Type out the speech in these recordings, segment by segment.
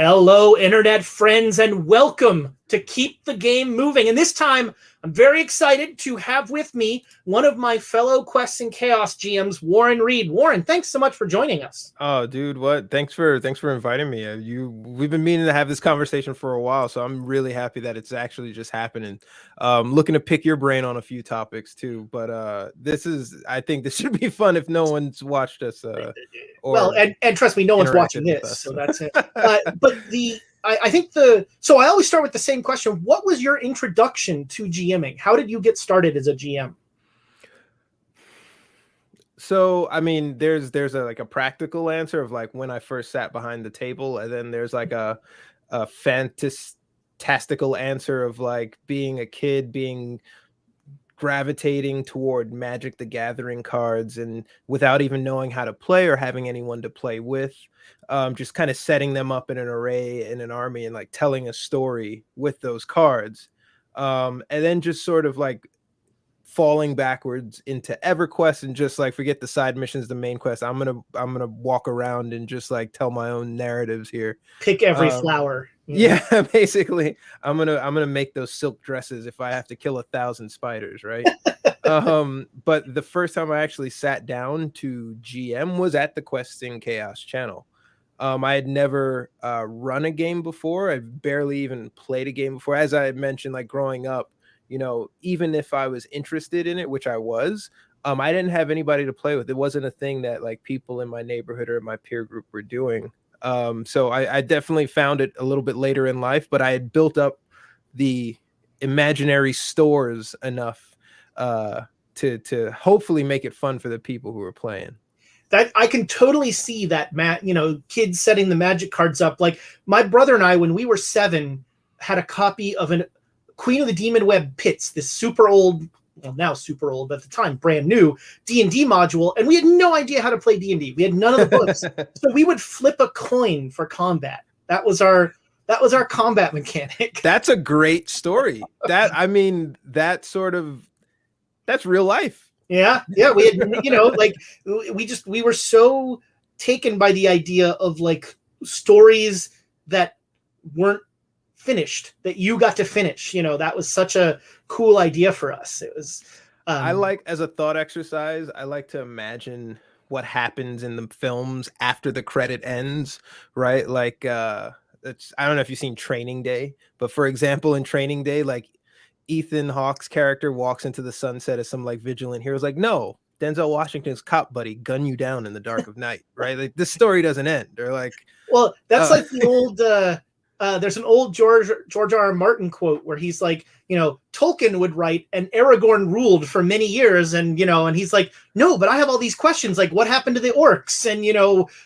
Hello, internet friends, and welcome to Keep the Game Moving. And this time, I'm very excited to have with me one of my fellow Quests and Chaos GMs, Warren Reid. Warren, thanks so much for joining us. Oh, dude, what? Thanks for inviting me. We've been meaning to have this conversation for a while, so I'm really happy that it's actually just happening. Looking to pick your brain on a few topics too, but I think this should be fun if no one's watched us. Well, and trust me, no one's watching this, so that's it. So I always start with the same question. What was your introduction to GMing? How did you get started as a GM? So, I mean, there's a practical answer of like when I first sat behind the table, and then there's like a fantastical answer of like being a kid, gravitating toward Magic the Gathering cards and without even knowing how to play or having anyone to play with, just kind of setting them up in an array in an army and like telling a story with those cards. And then just sort of like falling backwards into EverQuest and just like forget the side missions, the main quest. I'm gonna walk around and just like tell my own narratives here. Pick every flower. Yeah, basically, I'm gonna make those silk dresses if I have to kill 1,000 spiders, right? But the first time I actually sat down to GM was at the Quests and Chaos channel. I had never run a game before. I've barely even played a game before. As I had mentioned, like growing up, you know, even if I was interested in it, which I was, I didn't have anybody to play with. It wasn't a thing that like people in my neighborhood or my peer group were doing. So I definitely found it a little bit later in life, but I had built up the imaginary stores enough to hopefully make it fun for the people who were playing. That I can totally see that, Matt, kids setting the magic cards up. Like my brother and I, when we were 7, had a copy of an Queen of the Demon Web Pits, this super old, well, now super old, but at the time brand new D&D module, and we had no idea how to play D&D. We had none of the books. So we would flip a coin for combat. That was our combat mechanic. That's a great story. That's real life. Yeah. We had, we were so taken by the idea of like stories that weren't finished, that you got to finish. That was such a cool idea for us. It was I like, as a thought exercise, I like to imagine what happens in the films after the credit ends, right? Like I don't know if you've seen Training Day, but for example, in Training Day, like Ethan Hawke's character walks into the sunset as some like vigilant hero's like, no, Denzel Washington's cop buddy gun you down in the dark of night, right? Like this story doesn't end. Or like, well, that's like the old there's an old George R.R. Martin quote where he's like, Tolkien would write, and Aragorn ruled for many years, and he's like, no, but I have all these questions, like what happened to the orcs, and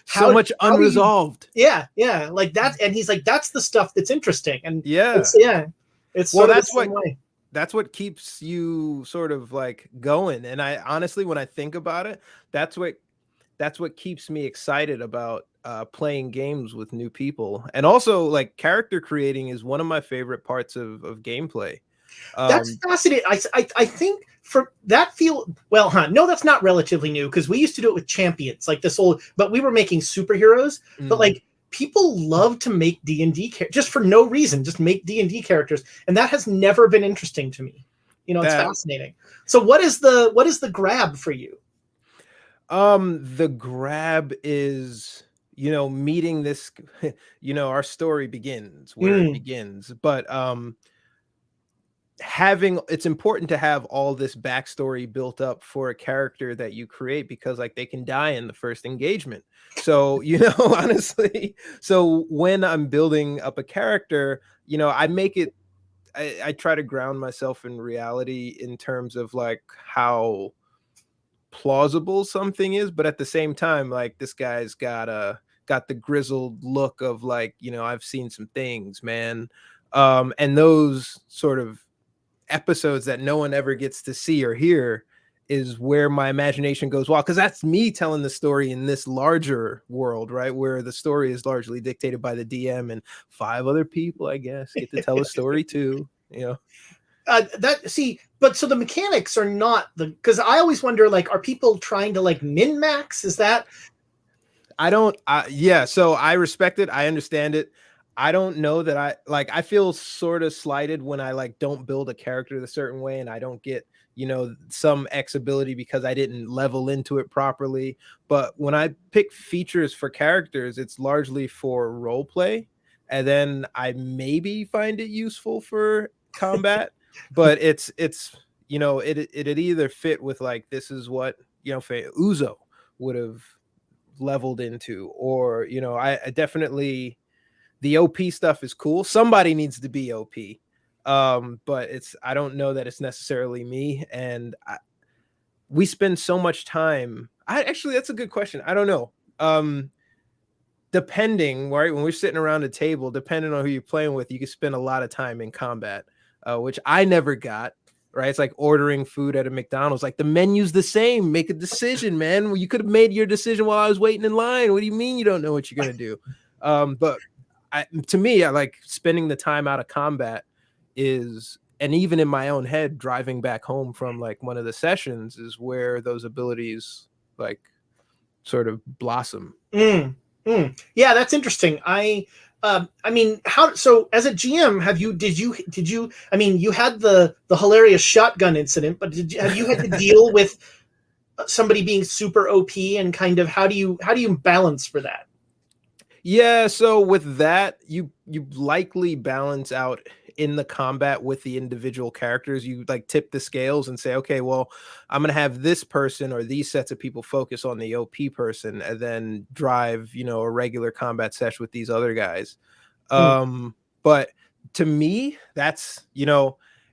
so much unresolved. Yeah, like that, and he's like, that's the stuff that's interesting, and it's well, that's what keeps you sort of like going. And I honestly, when I think about it, that's what keeps me excited about playing games with new people. And also like character creating is one of my favorite parts of gameplay. That's fascinating. I think for that no, that's not relatively new, because we used to do it with champions, like this old, but we were making superheroes, but like people love to make D&D just for no reason, just make D&D characters, and that has never been interesting to me. It's fascinating. So what is the grab for you? The grab is, meeting this, our story begins where it begins, but it's important to have all this backstory built up for a character that you create, because like they can die in the first engagement. So, honestly, so when I'm building up a character, I try to ground myself in reality in terms of like how plausible something is, but at the same time, like this guy's got the grizzled look of like, I've seen some things, man. And those sort of episodes that no one ever gets to see or hear is where my imagination goes wild, because that's me telling the story in this larger world, right, where the story is largely dictated by the DM and 5 other people, I guess, get to tell a story too. But so the mechanics are not because I always wonder, like, are people trying to like min max? Is that? So I respect it, I understand it. I don't know that I feel sort of slighted when I like don't build a character a certain way and I don't get, some X ability because I didn't level into it properly. But when I pick features for characters, it's largely for role play. And then I maybe find it useful for combat, but it'd either fit with like, this is what, Uzo would have leveled into, or, I definitely, the OP stuff is cool. Somebody needs to be OP. But I don't know that it's necessarily me. And we spend so much time. Actually, that's a good question. I don't know. Depending, right, when we're sitting around a table, depending on who you're playing with, you can spend a lot of time in combat, which I never got. Right, it's like ordering food at a McDonald's. Like, the menu's the same. Make a decision, man. Well, you could have made your decision while I was waiting in line. What do you mean you don't know what you're gonna do? But to me, I like spending the time out of combat and even in my own head, driving back home from like one of the sessions is where those abilities like sort of blossom. Yeah, that's interesting. I mean, so as a GM, did you, I mean, you had the hilarious shotgun incident, but have you had to deal with somebody being super OP, and kind of how do you balance for that? Yeah, so with that, you likely balance out in the combat with the individual characters. You like tip the scales and say, okay, well, I'm gonna have this person or these sets of people focus on the OP person, and then drive, a regular combat session with these other guys. But to me, that's,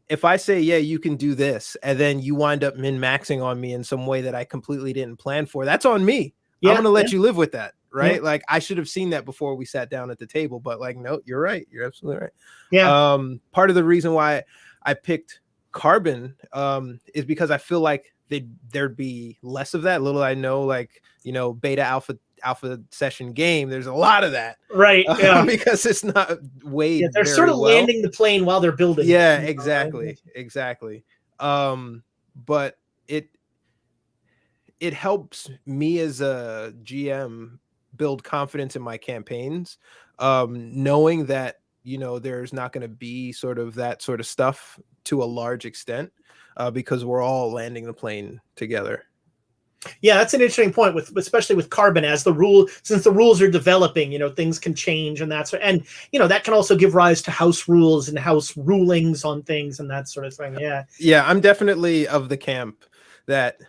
if I say, yeah, you can do this, and then you wind up min-maxing on me in some way that I completely didn't plan for, that's on me. I'm gonna let you live with that. Right. Yeah. Like, I should have seen that before we sat down at the table, but like, no, you're right. You're absolutely right. Yeah. Part of the reason why I picked Carbon is because I feel like there'd be less of that. Little I know, like, beta alpha session game, there's a lot of that. Right. Yeah. Because it's not weighed. Yeah, they're sort of landing the plane while they're building. Yeah, exactly. Exactly. But it helps me as a GM build confidence in my campaigns, knowing that, there's not going to be sort of that sort of stuff to a large extent, because we're all landing the plane together. Yeah, that's an interesting point, especially with Carbon, since the rules are developing, things can change, and that can also give rise to house rules and house rulings on things and that sort of thing. Yeah. Yeah, I'm definitely of the camp that,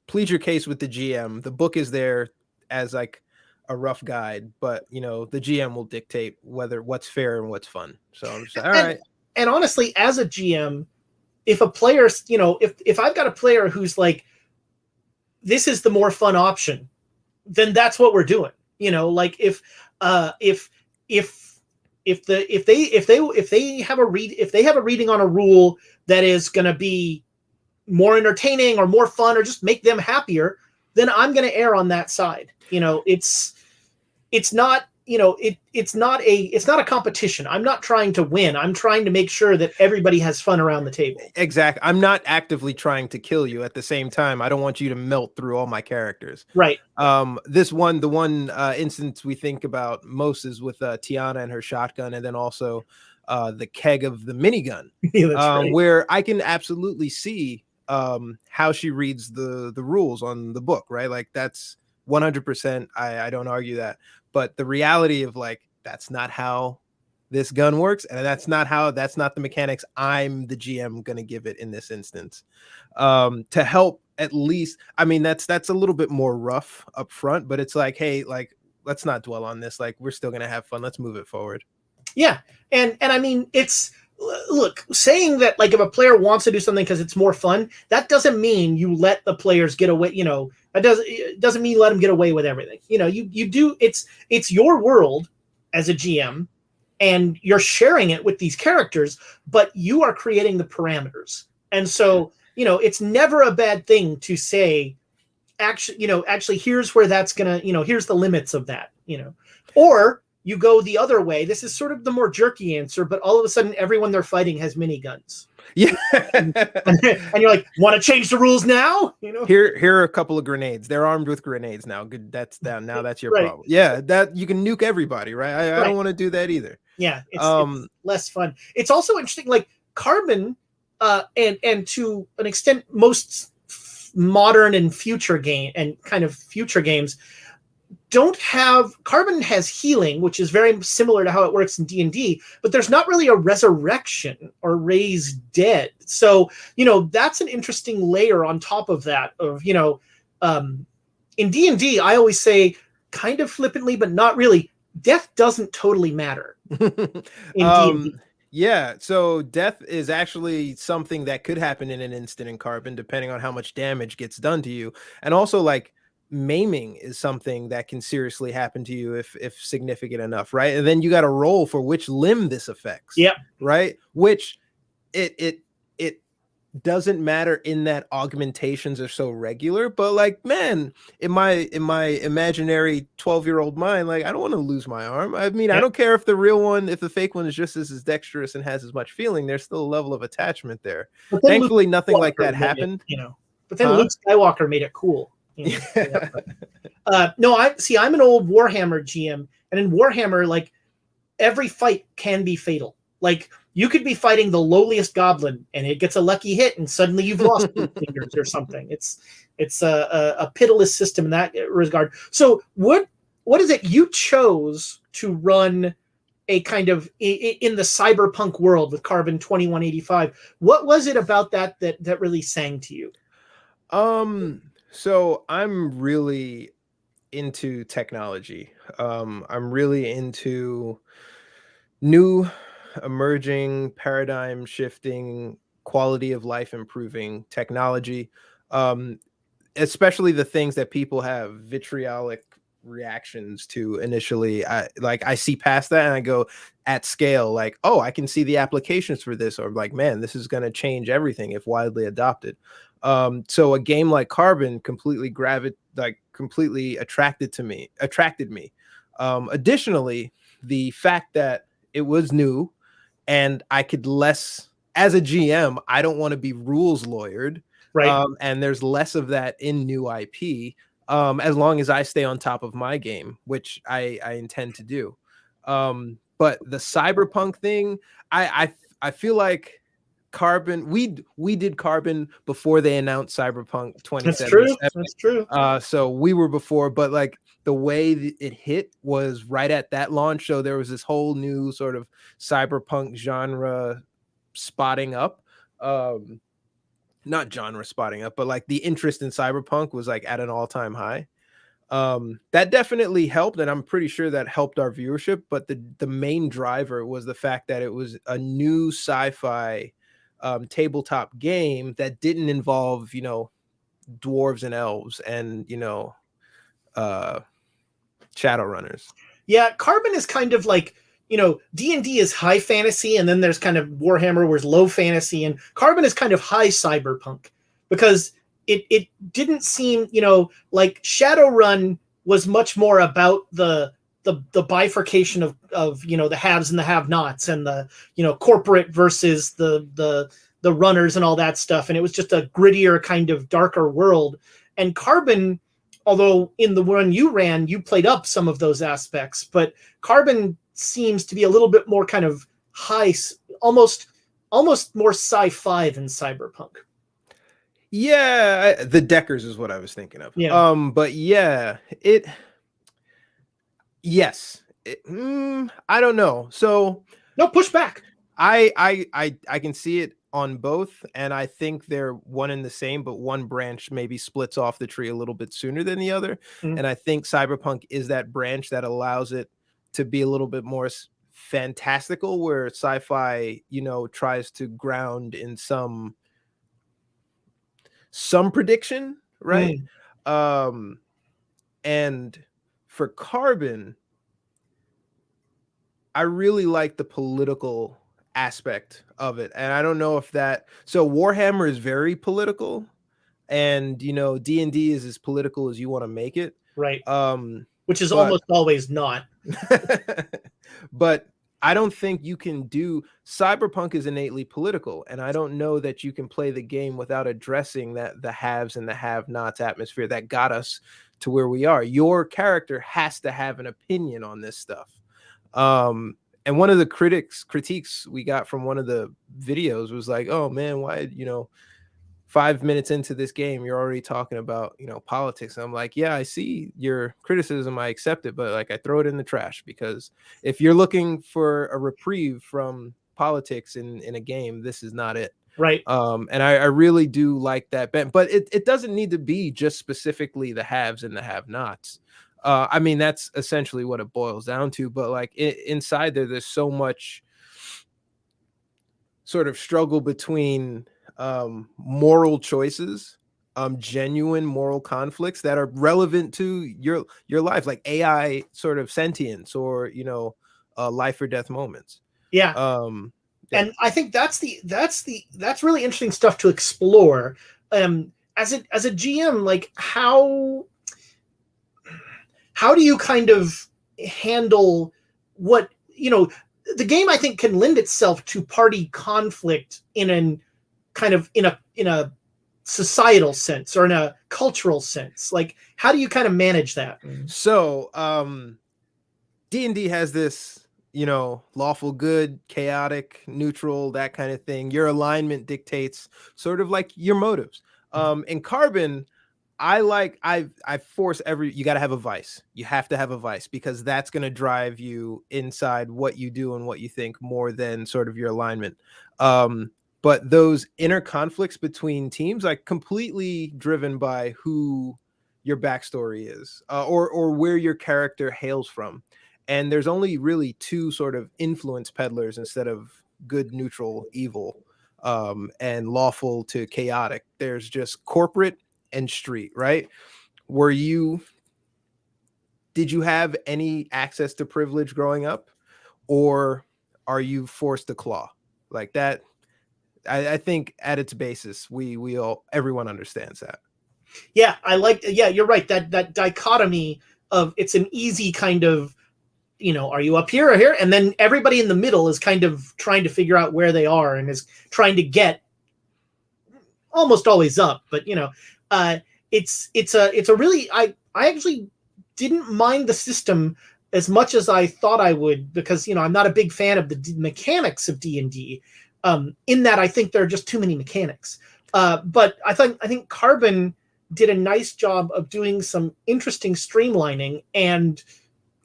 plead your case with the GM. The book is there as like a rough guide, but the GM will dictate what's fair and what's fun. So I'm just like, all right. And honestly, as a GM, if a player, if I've got a player who's like, this is the more fun option, then that's what we're doing. Like if they have a reading on a rule that is going to be more entertaining or more fun or just make them happier, then I'm going to err on that side. It's not a competition. I'm not trying to win. I'm trying to make sure that everybody has fun around the table. Exactly. I'm not actively trying to kill you. At the same time, I don't want you to melt through all my characters. Right. The one instance we think about most is with Tiana and her shotgun, and then also the keg of the minigun, where I can absolutely see how she reads the rules on the book, right? Like, that's 100%. I don't argue that. But the reality of like, that's not how this gun works, and that's not the mechanics I'm the GM going to give it in this instance. To help, at least, I mean, that's a little bit more rough up front, but it's like, hey, like, let's not dwell on this. Like, we're still going to have fun. Let's move it forward. Yeah. And I mean, look, saying that like if a player wants to do something because it's more fun, that doesn't mean you let the players get away. It doesn't mean you let them get away with everything. You do. It's your world as a GM, and you're sharing it with these characters, but you are creating the parameters. And so, it's never a bad thing to say, actually, here's where that's gonna, here's the limits of that, or you go the other way. This is sort of the more jerky answer, but all of a sudden, everyone they're fighting has miniguns. Yeah. and you're like, want to change the rules now? You know, here are a couple of grenades. They're armed with grenades now. Good, that's down. Now that's your right. problem. Yeah, that you can nuke everybody, right? I don't want to do that either. Yeah, it's less fun. It's also interesting, like Carbon, and to an extent, most modern and future games don't have. Carbon has healing, which is very similar to how it works in D&D, but there's not really a resurrection or raise dead. So, that's an interesting layer on top of that of, in D&D, I always say kind of flippantly, but not really, death doesn't totally matter in D&D. Yeah, so death is actually something that could happen in an instant in Carbon, depending on how much damage gets done to you. And also, like, maiming is something that can seriously happen to you if significant enough, right? And then you got to roll for which limb this affects. Yep. Right? Which it doesn't matter in that augmentations are so regular, but like, man, in my imaginary 12-year-old mind, like, I don't want to lose my arm. I mean, I don't care if the real one, if the fake one is just as dexterous and has as much feeling, there's still a level of attachment there. Thankfully, nothing like that happened. But then Luke Skywalker made it cool. No, I'm an old Warhammer GM, and in Warhammer, like, every fight can be fatal. Like, you could be fighting the lowliest goblin, and it gets a lucky hit, and suddenly you've lost 2 fingers or something. It's a pitiless system in that regard. So, what is it you chose to run a kind of in the cyberpunk world with Carbon 2185? What was it about that really sang to you? So I'm really into technology. I'm really into new, emerging, paradigm shifting, quality of life improving technology, especially the things that people have vitriolic reactions to initially. I see past that and I go, at scale, like, oh, I can see the applications for this, or like, man, this is going to change everything if widely adopted. So a game like Carbon completely attracted me. Additionally, the fact that it was new, and I could less, as a GM, I don't want to be rules lawyered. Right. And there's less of that in new IP, as long as I stay on top of my game, which I intend to do. But the cyberpunk thing, I feel like Carbon, we did Carbon before they announced Cyberpunk 2077. That's true. So we were before, but like the way it hit was right at that launch. So there was this whole new sort of cyberpunk genre spotting up. Not genre spotting up, but like the interest in cyberpunk was like at an all-time high. That definitely helped, and I'm pretty sure that helped our viewership. But the main driver was the fact that it was a new sci-fi tabletop game that didn't involve, dwarves and elves and, shadow runners. Yeah, Carbon is kind of like, D&D is high fantasy, and then there's kind of Warhammer where's low fantasy, and Carbon is kind of high cyberpunk, because it didn't seem, like Shadowrun was much more about the bifurcation of the haves and the have-nots, and the corporate versus the runners and all that stuff, and it was just a grittier kind of darker world. And Carbon, although in the one you ran, you played up some of those aspects, but Carbon seems to be a little bit more kind of high, almost more sci-fi than cyberpunk. Yeah, the Deckers is what I was thinking of. Yeah. But yeah, I don't know. So no, push back. I can see it on both, and I think they're one and the same, but one branch maybe splits off the tree a little bit sooner than the other. And I think cyberpunk is that branch that allows it to be a little bit more fantastical, where sci-fi, tries to ground in some prediction, right? And for Carbon, I really like the political aspect of it. And I don't know if so Warhammer is very political, and D&D is as political as you want to make it. Right. which is but almost always not. but I don't think you can do cyberpunk is innately political, and I don't know that you can play the game without addressing that the haves and the have-nots atmosphere that got us to where we are. Your character has to have an opinion on this stuff. And one of the critiques we got from one of the videos was like, oh man, why, 5 minutes into this game, you're already talking about, politics. And I'm like, yeah, I see your criticism. I accept it, but like I throw it in the trash, because if you're looking for a reprieve from politics in a game, this is not it. Right. And I really do like that bent, but it doesn't need to be just specifically the haves and the have-nots. I mean, that's essentially what it boils down to, but like inside there's so much sort of struggle between moral choices, genuine moral conflicts that are relevant to your life, like AI sort of sentience, or life or death moments. Yeah. And I think that's really interesting stuff to explore. As a GM, like how do you kind of handle what the game, I think, can lend itself to party conflict in a societal sense or in a cultural sense. Like, how do you kind of manage that? So D&D has this, lawful good, chaotic, neutral, that kind of thing. Your alignment dictates sort of like your motives. In Carbon, I force you got to have a vice. You have to have a vice, because that's going to drive you inside what you do and what you think more than sort of your alignment. But those inner conflicts between teams are completely driven by who your backstory is, or where your character hails from. And there's only really two sort of influence peddlers instead of good, neutral, evil, and lawful to chaotic. There's just corporate and street, right? Did you have any access to privilege growing up, or are you forced to claw like that? I think at its basis, everyone understands that. Yeah, you're right. That dichotomy of, it's an easy kind of, are you up here or here? And then everybody in the middle is kind of trying to figure out where they are and is trying to get almost always up. But it's a really, I actually didn't mind the system as much as I thought I would, because I'm not a big fan of the mechanics of D&D. In that I think there are just too many mechanics. But I think Carbon did a nice job of doing some interesting streamlining and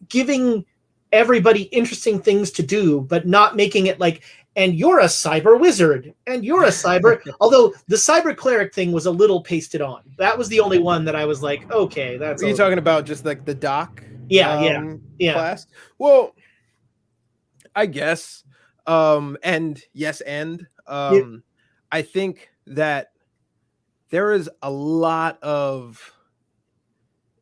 giving everybody interesting things to do, but not making it like, and you're a cyber wizard, and you're a cyber. Although the cyber cleric thing was a little pasted on. That was the only one that I was like, okay, that's. Are you talking about just like the doc? Yeah. Class. Well, I guess. And yes, I think that there is a lot of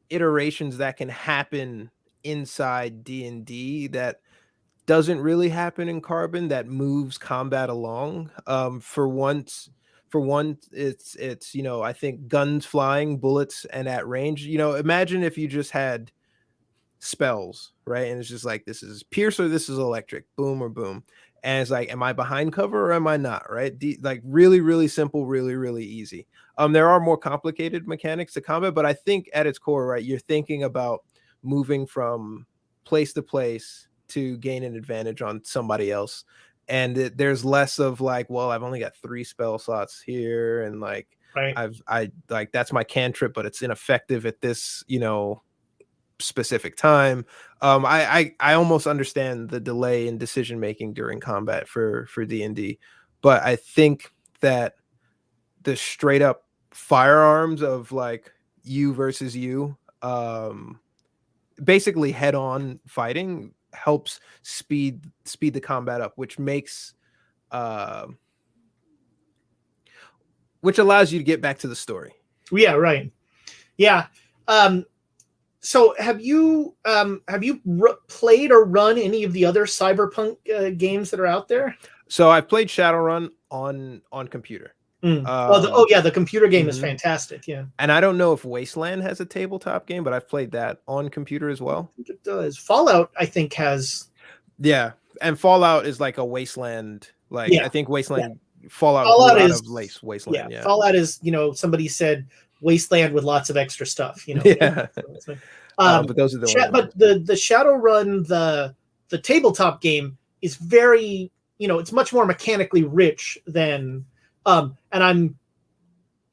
iterations that can happen inside D&D that doesn't really happen in Carbon, that moves combat along. For one, it's I think guns flying, bullets, and at range. Imagine if you just had spells, right? And it's just like, this is pierce or this is electric, boom or boom. And it's like, am I behind cover or am I not, right? Like really, really simple, really, really easy. There are more complicated mechanics to combat, but I think at its core, right, you're thinking about moving from place to place to gain an advantage on somebody else. And there's less of like, well, I've only got 3 spell slots here, and like, right. I like, that's my cantrip, but it's ineffective at this, specific time. I almost understand the delay in decision making during combat for D&D, but I think that the straight up firearms of like you versus you, basically head on fighting, helps speed the combat up, which allows you to get back to the story. Yeah, right. Yeah. So have you played or run any of the other cyberpunk games that are out there? So I've played Shadowrun on computer. The computer game is fantastic. Yeah, and I don't know if Wasteland has a tabletop game, but I've played that on computer as well. I think it does. Fallout, I think, has. Yeah, and Fallout is like a Wasteland. Like I think Wasteland, Fallout grew out of Wasteland. Yeah, Fallout is, somebody said Wasteland with lots of extra stuff. Yeah. But those are the only but the Shadowrun, the tabletop game is very, it's much more mechanically rich than and I'm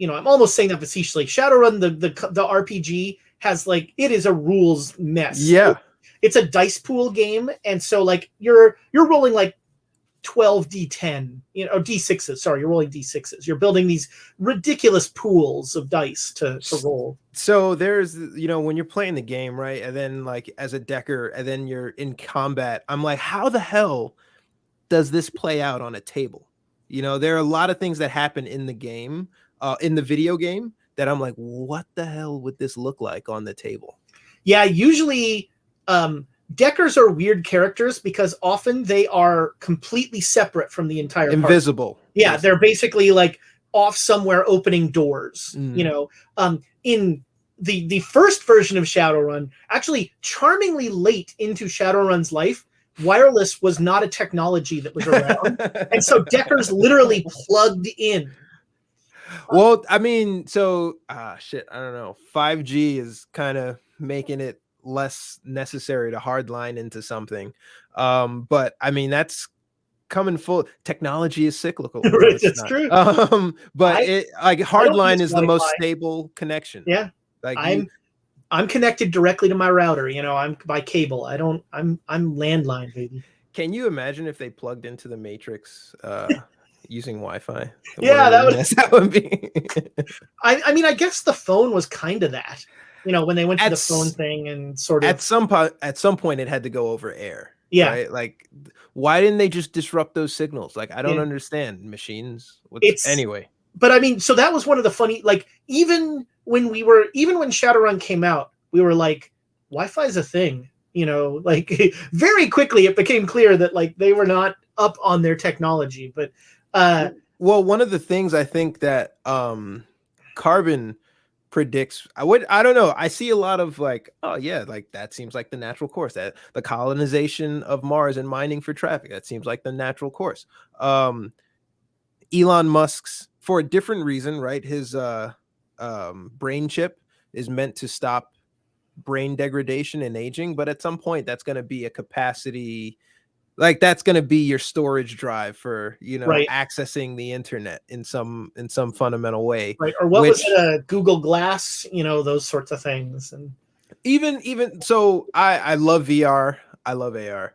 almost saying that facetiously. Shadowrun, the RPG has it is a rules mess. Yeah. It's a dice pool game, and so you're rolling 12 d10, d6s. Sorry, you're rolling d6s. You're building these ridiculous pools of dice to roll. So there's, when you're playing the game, right, and then as a decker, and then you're in combat, I'm like, how the hell does this play out on a table? There are a lot of things that happen in the game, in the video game, that I'm like, what the hell would this look like on the table? Yeah, usually deckers are weird characters because often they are completely separate from the entire invisible party. Yeah, they're basically off somewhere opening doors. In the first version of Shadowrun, actually charmingly late into Shadowrun's life, wireless was not a technology that was around. And so deckers literally plugged in. Well, I mean, so I don't know. 5G is kind of making it less necessary to hardline into something. But I mean, that's coming full. Technology is cyclical. Right, that's true. But hardline is the most stable connection. Yeah. I'm connected directly to my router. I'm by cable. I'm landline, baby. Can you imagine if they plugged into the Matrix using Wi-Fi? Yeah, that would be. I mean, I guess the phone was kind of that. When they went to the phone thing and sort of at some point it had to go over air. Yeah. Right? Why didn't they just disrupt those signals? I don't understand machines. Anyway. But I mean, so that was one of the funny, even when Shadowrun came out, we were like, Wi-Fi is a thing, very quickly it became clear that they were not up on their technology. But well, one of the things I think that Carbon predicts, I don't know, I see a lot of that seems like the natural course, that the colonization of Mars and mining for traffic, that seems like the natural course. Elon Musk's, for a different reason, right, his brain chip is meant to stop brain degradation and aging, but at some point that's going to be a capacity, that's going to be your storage drive for right. accessing the internet in some fundamental way, right? Or what was it, a Google Glass, those sorts of things. And even so, I love VR, I love AR.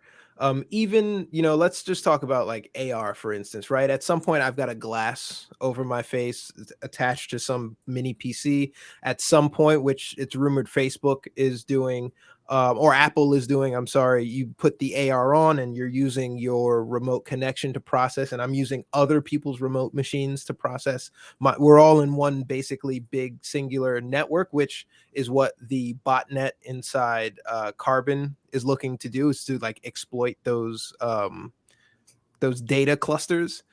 Even let's just talk about AR, for instance, right? At some point I've got a glass over my face attached to some mini PC. At some point, which it's rumored Facebook is doing, or Apple is doing, I'm sorry, you put the AR on and you're using your remote connection to process, and I'm using other people's remote machines to process. We're all in one basically big singular network, which is what the botnet inside Carbon is looking to do, is to exploit those data clusters.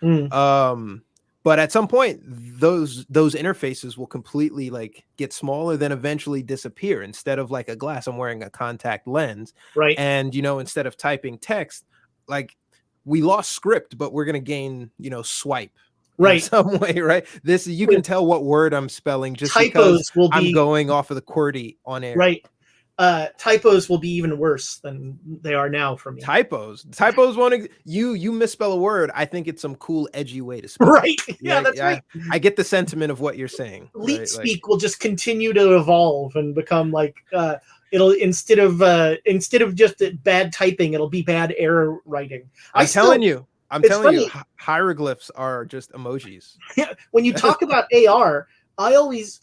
But at some point, those interfaces will completely get smaller, then eventually disappear. Instead of a glass, I'm wearing a contact lens, right? And instead of typing text, we lost script, but we're gonna gain swipe, right, in some way, right? This you can tell what word I'm spelling just typos because I'm going off of the QWERTY on air, right? Typos will be even worse than they are now for me. Typos want to you misspell a word. I think it's some cool edgy way to spell. Right. Yeah, that's right. I get the sentiment of what you're saying. Leet speak will just continue to evolve and become it'll instead of just bad typing, it'll be bad error writing. I'm telling you, hieroglyphs are just emojis. Yeah, when you talk about AR, I always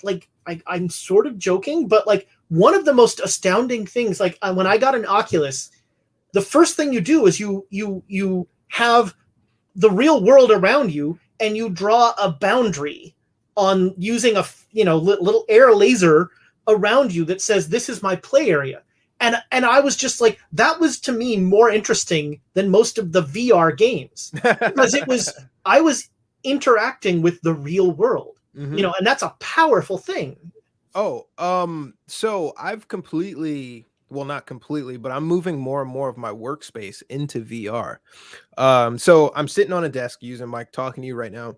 I'm sort of joking, but one of the most astounding things, when I got an Oculus, the first thing you do is you have the real world around you, and you draw a boundary on using a little air laser around you that says this is my play area, and I was just that was to me more interesting than most of the VR games, because I was interacting with the real world. Mhm. And that's a powerful thing. Oh, so I've completely, well, not completely, but I'm moving more and more of my workspace into VR. So I'm sitting on a desk using mic talking to you right now.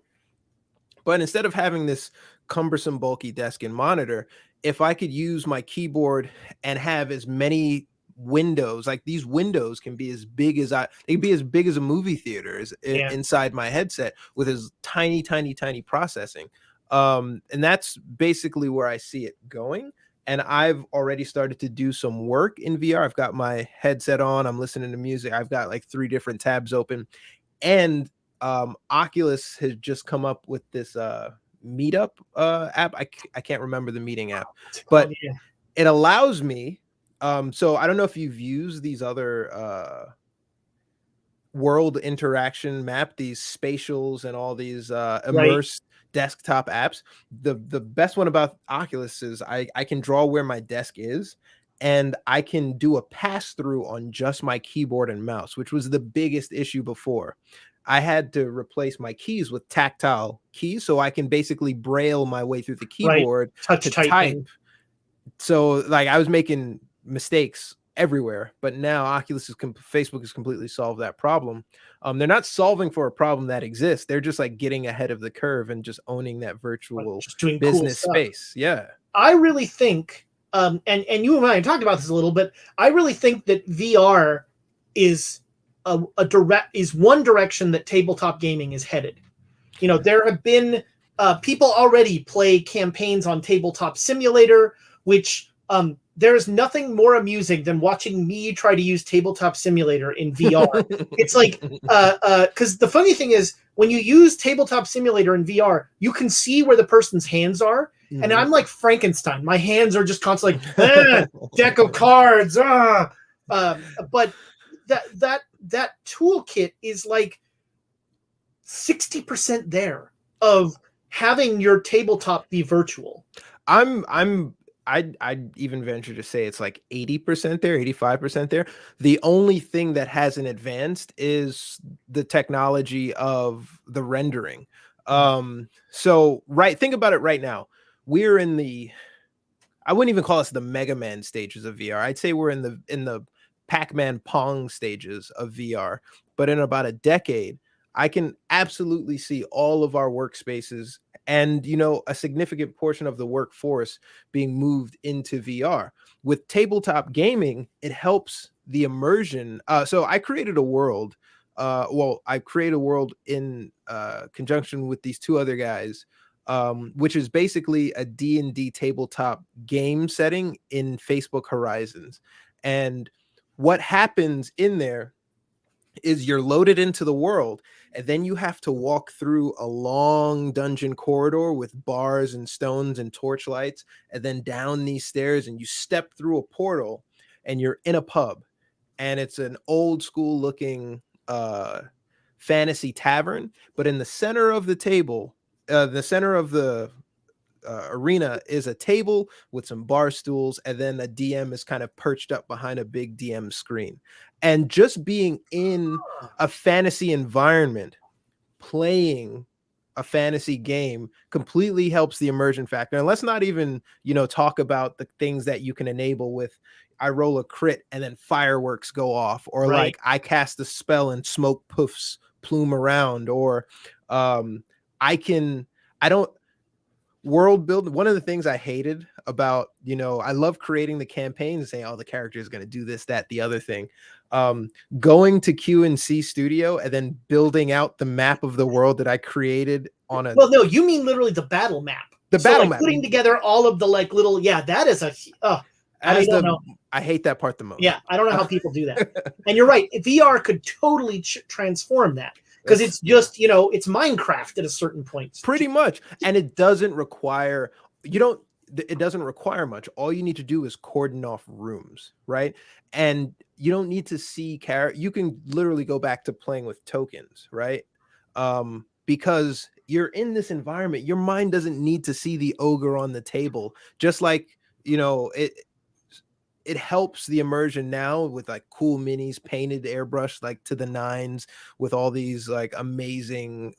But instead of having this cumbersome, bulky desk and monitor, if I could use my keyboard and have as many windows, like these windows can be as big as they can be as big as a movie theater Yeah. inside my headset with as tiny, tiny, tiny processing. And that's basically where I see it going. And I've already started to do some work in VR. I've got my headset on, I'm listening to music. I've got like 3 different tabs open. And Oculus has just come up with this meetup app. I can't remember the meeting app, Oh, but yeah. it allows me. So I don't know if you've used these other world interaction map, these spatials and all these Right. immersed desktop apps. The best one about Oculus is I can draw where my desk is, and I can do a pass through on just my keyboard and mouse, which was the biggest issue before. I had to replace my keys with tactile keys, so I can basically braille my way through the Right. keyboard Touch to type. typing. So like I was making mistakes everywhere, but now Facebook has completely solved that problem. They're not solving for a problem that exists. They're just like getting ahead of the curve and just owning that virtual Just doing cool business stuff. space. Yeah. I really think, and you and I talked about this a little bit. I really think that VR is is one direction that tabletop gaming is headed. There have been people already play campaigns on Tabletop Simulator, which there's nothing more amusing than watching me try to use Tabletop Simulator in VR. It's like, because the funny thing is, when you use Tabletop Simulator in VR, you can see where the person's hands are. And I'm like Frankenstein. My hands are just constantly like, deck of cards. But that toolkit is like 60% there of having your tabletop be virtual. I'd even venture to say it's like 80% there, 85% there. The only thing that hasn't advanced is the technology of the rendering. So think about it right now. We're in the, I wouldn't even call us the Mega Man stages of VR. I'd say we're in the Pac-Man Pong stages of VR. But in about a decade, I can absolutely see all of our workspaces and a significant portion of the workforce being moved into VR. With tabletop gaming, it helps the immersion. So I created a world. I created a world in conjunction with these 2 other guys, which is basically a D&D tabletop game setting in Facebook Horizons. And what happens in there is you're loaded into the world, and then you have to walk through a long dungeon corridor with bars and stones and torchlights, and then down these stairs, and you step through a portal, and you're in a pub, and it's an old school looking fantasy tavern, but in the center of the table, the center of the arena is a table with some bar stools, and then a DM is kind of perched up behind a big DM screen. And just being in a fantasy environment, playing a fantasy game completely helps the immersion factor. And let's not even, talk about the things that you can enable with I roll a crit and then fireworks go off, or Right. like I cast a spell and smoke puffs plume around, or I can, I don't, world build. One of the things I hated about, I love creating the campaigns and saying, oh, the character is going to do this, that, the other thing. Going to QNC Studio and then building out the map of the world that I created on a. Well, no, you mean literally the battle map. The battle map. Putting together all of the little, that is I don't know. I hate that part the most. Yeah, I don't know how people do that. And you're right. VR could totally transform that. Because it's just, it's Minecraft at a certain point. Pretty much. And it doesn't require, it doesn't require much. All you need to do is cordon off rooms, right? And you don't need to see you can literally go back to playing with tokens, right? Because you're in this environment, your mind doesn't need to see the ogre on the table. Just like, it helps the immersion now with like cool minis, painted airbrush like to the nines, with all these like amazing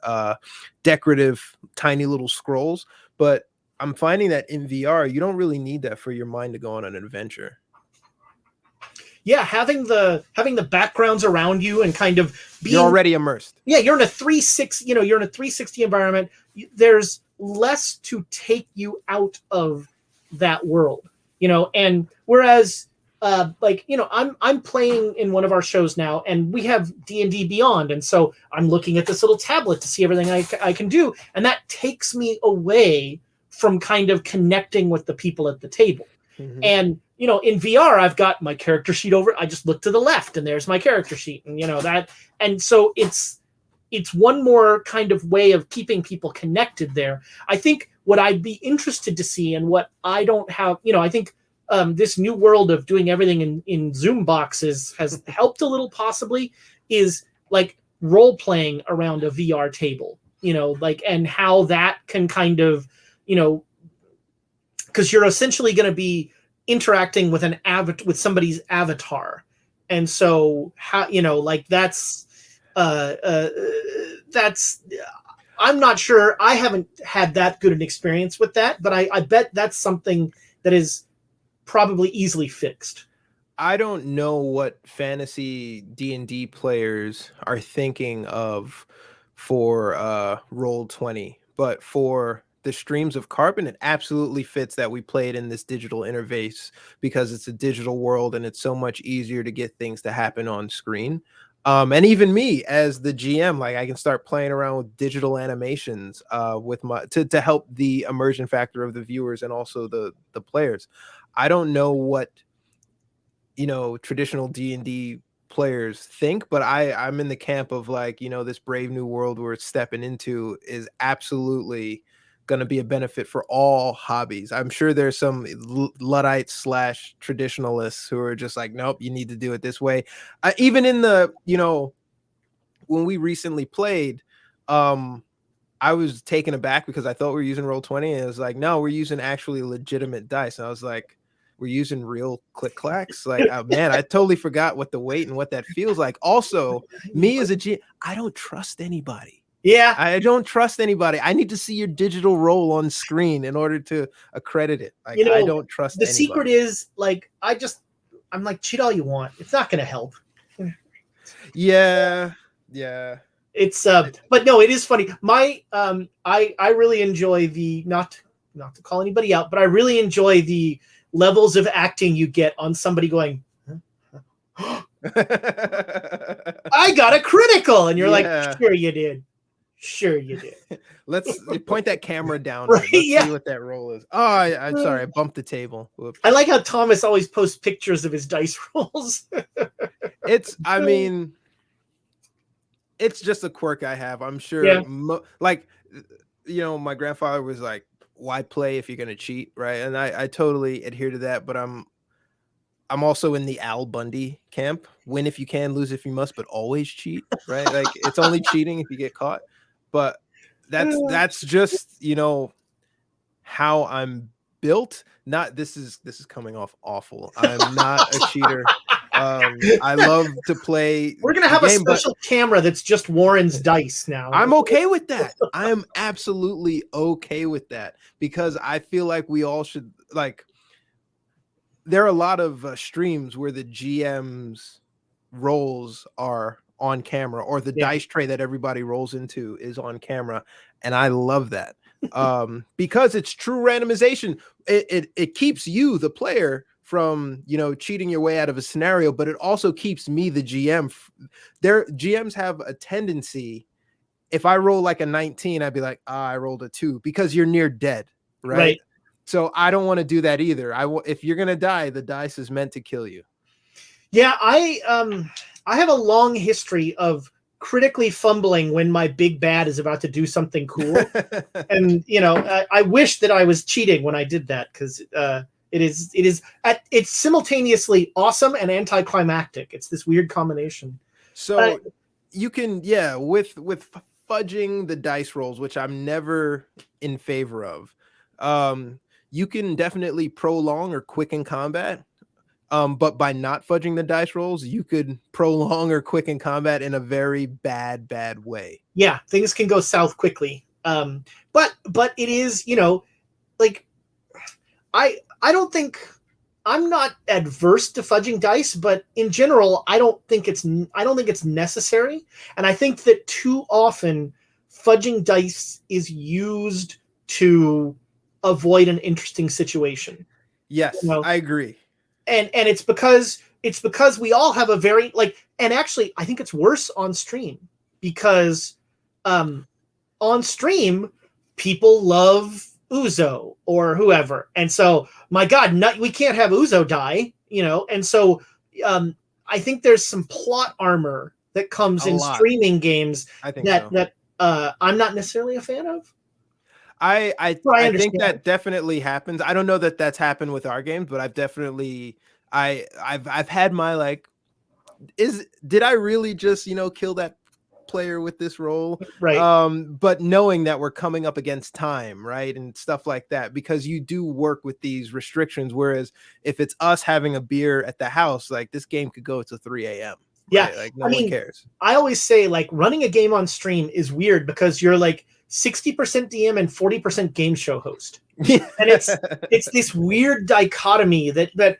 decorative tiny little scrolls. But I'm finding that in VR, you don't really need that for your mind to go on an adventure. Yeah, having the backgrounds around you and kind of being, you're already immersed. Yeah, you're in a 360, you're in a 360 environment. There's less to take you out of that world, and whereas I'm playing in one of our shows now, and we have D&D Beyond, and so I'm looking at this little tablet to see everything I can do, and that takes me away from kind of connecting with the people at the table. Mm-hmm. And in VR, I've got my character sheet over. I just look to the left, and there's my character sheet, and that. And so it's one more kind of way of keeping people connected there. I think what I'd be interested to see, and what I don't have, I think this new world of doing everything in Zoom boxes has helped a little, possibly, is like role playing around a VR table, and how that can kind of, because you're essentially going to be interacting with with somebody's avatar, and so how that's I'm not sure. I haven't had that good an experience with that, but I bet that's something that is probably easily fixed. I don't know what fantasy D&D players are thinking of for Roll20, but for the Streams of Carbon, it absolutely fits that we play it in this digital interface, because it's a digital world and it's so much easier to get things to happen on screen. And even me as the GM, like I can start playing around with digital animations with my to help the immersion factor of the viewers and also the players. I don't know what traditional D&D players think, but I'm in the camp of like, this brave new world we're stepping into is absolutely going to be a benefit for all hobbies. I'm sure there's some Luddites / traditionalists who are just like, nope, you need to do it this way. Even in the, when we recently played, I was taken aback because I thought we were using Roll20, and it was like, no, we're using actually legitimate dice. And I was like, we're using real click clacks. Like, oh, man, I totally forgot what the weight and what that feels like. Also, me as a G, I don't trust anybody. Yeah, I don't trust anybody. I need to see your digital roll on screen in order to accredit it. Like, I don't trust the anybody. secret is like, I'm like, cheat all you want. It's not going to help. Yeah. It's but no, it is funny. My I really enjoy the not to call anybody out, but I really enjoy the levels of acting you get on somebody going, I got a critical, and you're like, sure you did. Let's point that camera down. Right, Let's see what that roll is. Oh, I'm sorry, I bumped the table. Whoops. I like how Thomas always posts pictures of his dice rolls. I mean, it's just a quirk I have. I'm sure, my grandfather was like, why play if you're going to cheat, right? And I totally adhere to that, but I'm also in the Al Bundy camp. Win if you can, lose if you must, but always cheat, right? Like, it's only cheating if you get caught. But that's just, how I'm built. Not this is coming off awful. I'm not a cheater. I love to play. We're gonna have a special camera that's just Warren's dice now. I'm okay with that. I am absolutely okay with that, because I feel like we all should, like, there are a lot of streams where the GM's rolls are on camera, or the dice tray that everybody rolls into is on camera, and I love that. Because it's true randomization. It keeps you, the player, from cheating your way out of a scenario, but it also keeps me, the GM. Their GMs have a tendency, if I roll like a 19, I'd be like, I rolled a 2, because you're near dead, right? So I don't want to do that either. If you're gonna die, the dice is meant to kill you. Yeah, I have a long history of critically fumbling when my big bad is about to do something cool. And I wish that I was cheating when I did that, because it's simultaneously awesome and anticlimactic. It's this weird combination. So you can, with fudging the dice rolls, which I'm never in favor of, you can definitely prolong or quicken combat But by not fudging the dice rolls, you could prolong or quicken combat in a very bad way. Yeah, things can go south quickly. But it is, like I don't think I'm not adverse to fudging dice, but in general, I don't think it's necessary, and I think that too often fudging dice is used to avoid an interesting situation. Yes, I agree. And it's because we all have a very and actually I think it's worse on stream because on stream people love Uzo or whoever, and so my God, we can't have Uzo die, and so I think there's some plot armor that comes in streaming games that I'm not necessarily a fan of. I think that definitely happens. I don't know that that's happened with our games, but I've definitely I've had my did I really just kill that player with this role, right? But knowing that we're coming up against time, right, and stuff like that, because you do work with these restrictions, whereas if it's us having a beer at the house, like this game could go to 3 a.m. Yeah, right? Like no one cares. I always say running a game on stream is weird because you're 60% DM and 40% game show host, and it's this weird dichotomy that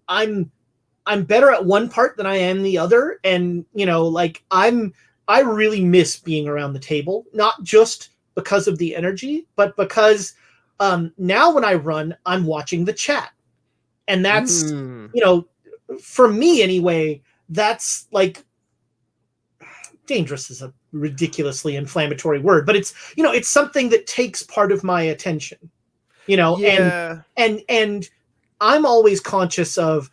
I'm better at one part than I am the other, and I really miss being around the table, not just because of the energy, but because now when I run, I'm watching the chat, and that's for me anyway. That's dangerous is a ridiculously inflammatory word, but it's it's something that takes part of my attention, yeah. and I'm always conscious of.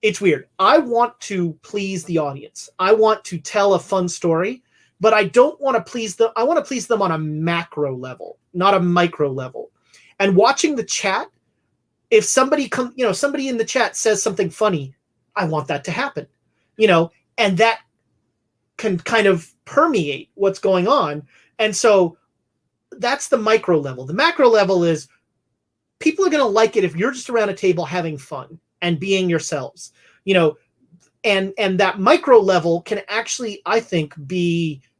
It's weird. I want to please the audience. I want to tell a fun story, but I don't want to please them. I want to please them on a macro level, not a micro level. And watching the chat, if somebody somebody in the chat says something funny, I want that to happen, and that can kind of permeate what's going on. And so that's the micro level. The macro level is people are going to like it if you're just around a table having fun and being yourselves, and that micro level can actually, I think,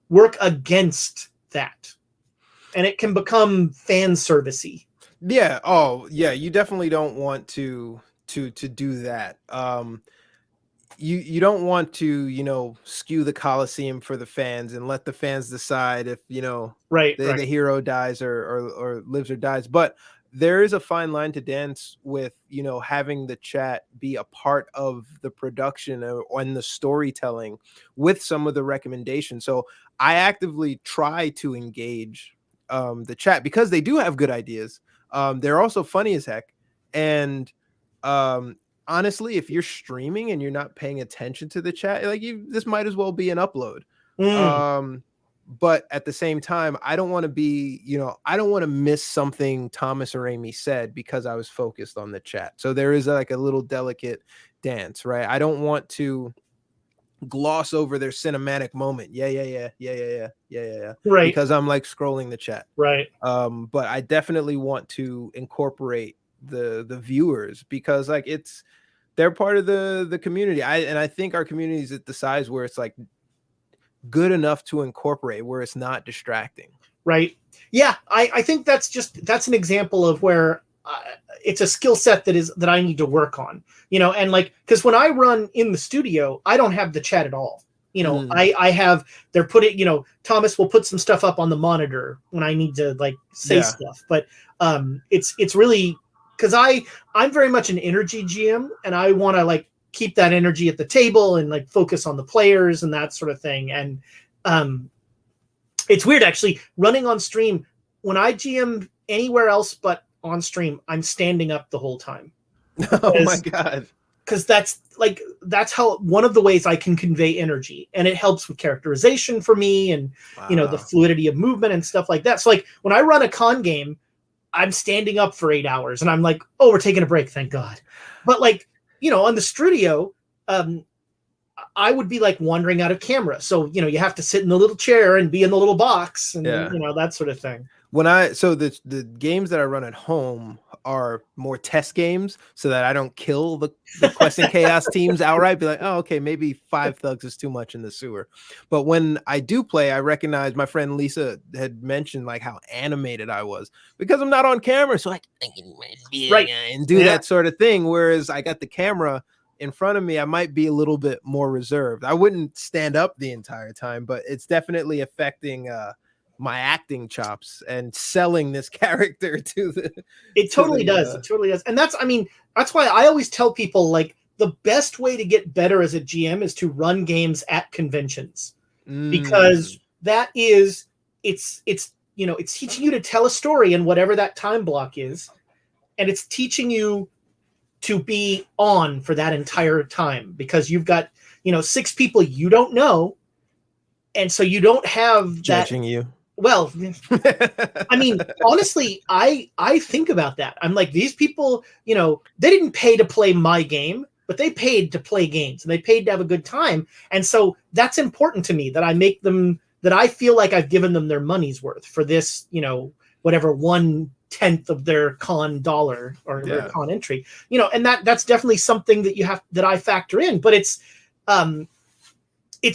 work against that, and it can become fan servicey. Yeah. Oh, yeah. You definitely don't want to do that. You don't want to skew the Coliseum for the fans and let the fans decide if the hero dies or lives or dies. But there is a fine line to dance with having the chat be a part of the production and the storytelling with some of the recommendations. So I actively try to engage the chat because they do have good ideas. They're also funny as heck, and honestly, if you're streaming and you're not paying attention to the chat, this might as well be an upload. But at the same time, I don't want to be, I don't want to miss something Thomas or Amy said because I was focused on the chat. So there is a little delicate dance, right? I don't want to gloss over their cinematic moment. Yeah. Right. Because I'm scrolling the chat. Right. But I definitely want to incorporate the viewers because they're part of the community. I think our community is at the size where it's good enough to incorporate where it's not distracting. Right. Yeah. I think that's an example of where it's a skill set that I need to work on, and because when I run in the studio, I don't have the chat at all. I have, they're putting, Thomas will put some stuff up on the monitor when I need to say stuff, but it's really because I'm very much an energy GM, and I want to keep that energy at the table and focus on the players and that sort of thing. And it's weird actually running on stream. When I GM anywhere else but on stream, I'm standing up the whole time. Oh my God. Because that's how one of the ways I can convey energy, and it helps with characterization for me and the fluidity of movement and stuff like that. So when I run a con game, I'm standing up for 8 hours and I'm oh, we're taking a break, thank God. But on the studio, I would be wandering out of camera. So, you have to sit in the little chair and be in the little box and, that sort of thing. So the games that I run at home are more test games so that I don't kill the Quest and Chaos teams outright. Be like, oh, okay, maybe 5 thugs is too much in the sewer. But when I do play, I recognize my friend Lisa had mentioned like how animated I was because I'm not on camera. So I can be Right. and do that sort of thing. Whereas I got the camera in front of me, I might be a little bit more reserved. I wouldn't stand up the entire time, but it's definitely affecting my acting chops and selling this character to the It totally does. It totally does. And that's, I mean, that's why I always tell people like the best way to get better as a GM is to run games at conventions. Because that is, it's you know, it's teaching you to tell a story in whatever that time block is, and it's teaching you to be on for that entire time because you've got, you know, 6 people you don't know, and so you don't have judging you. Well, I mean, honestly, I think about that. I'm like, these people, you know, they didn't pay to play my game, but they paid to play games and they paid to have a good time. And so that's important to me that I make them, that I feel like I've given them their money's worth for this, you know, whatever 1/10 of their con dollar or their con entry, you know, and that's definitely something that you have, that I factor in, but it's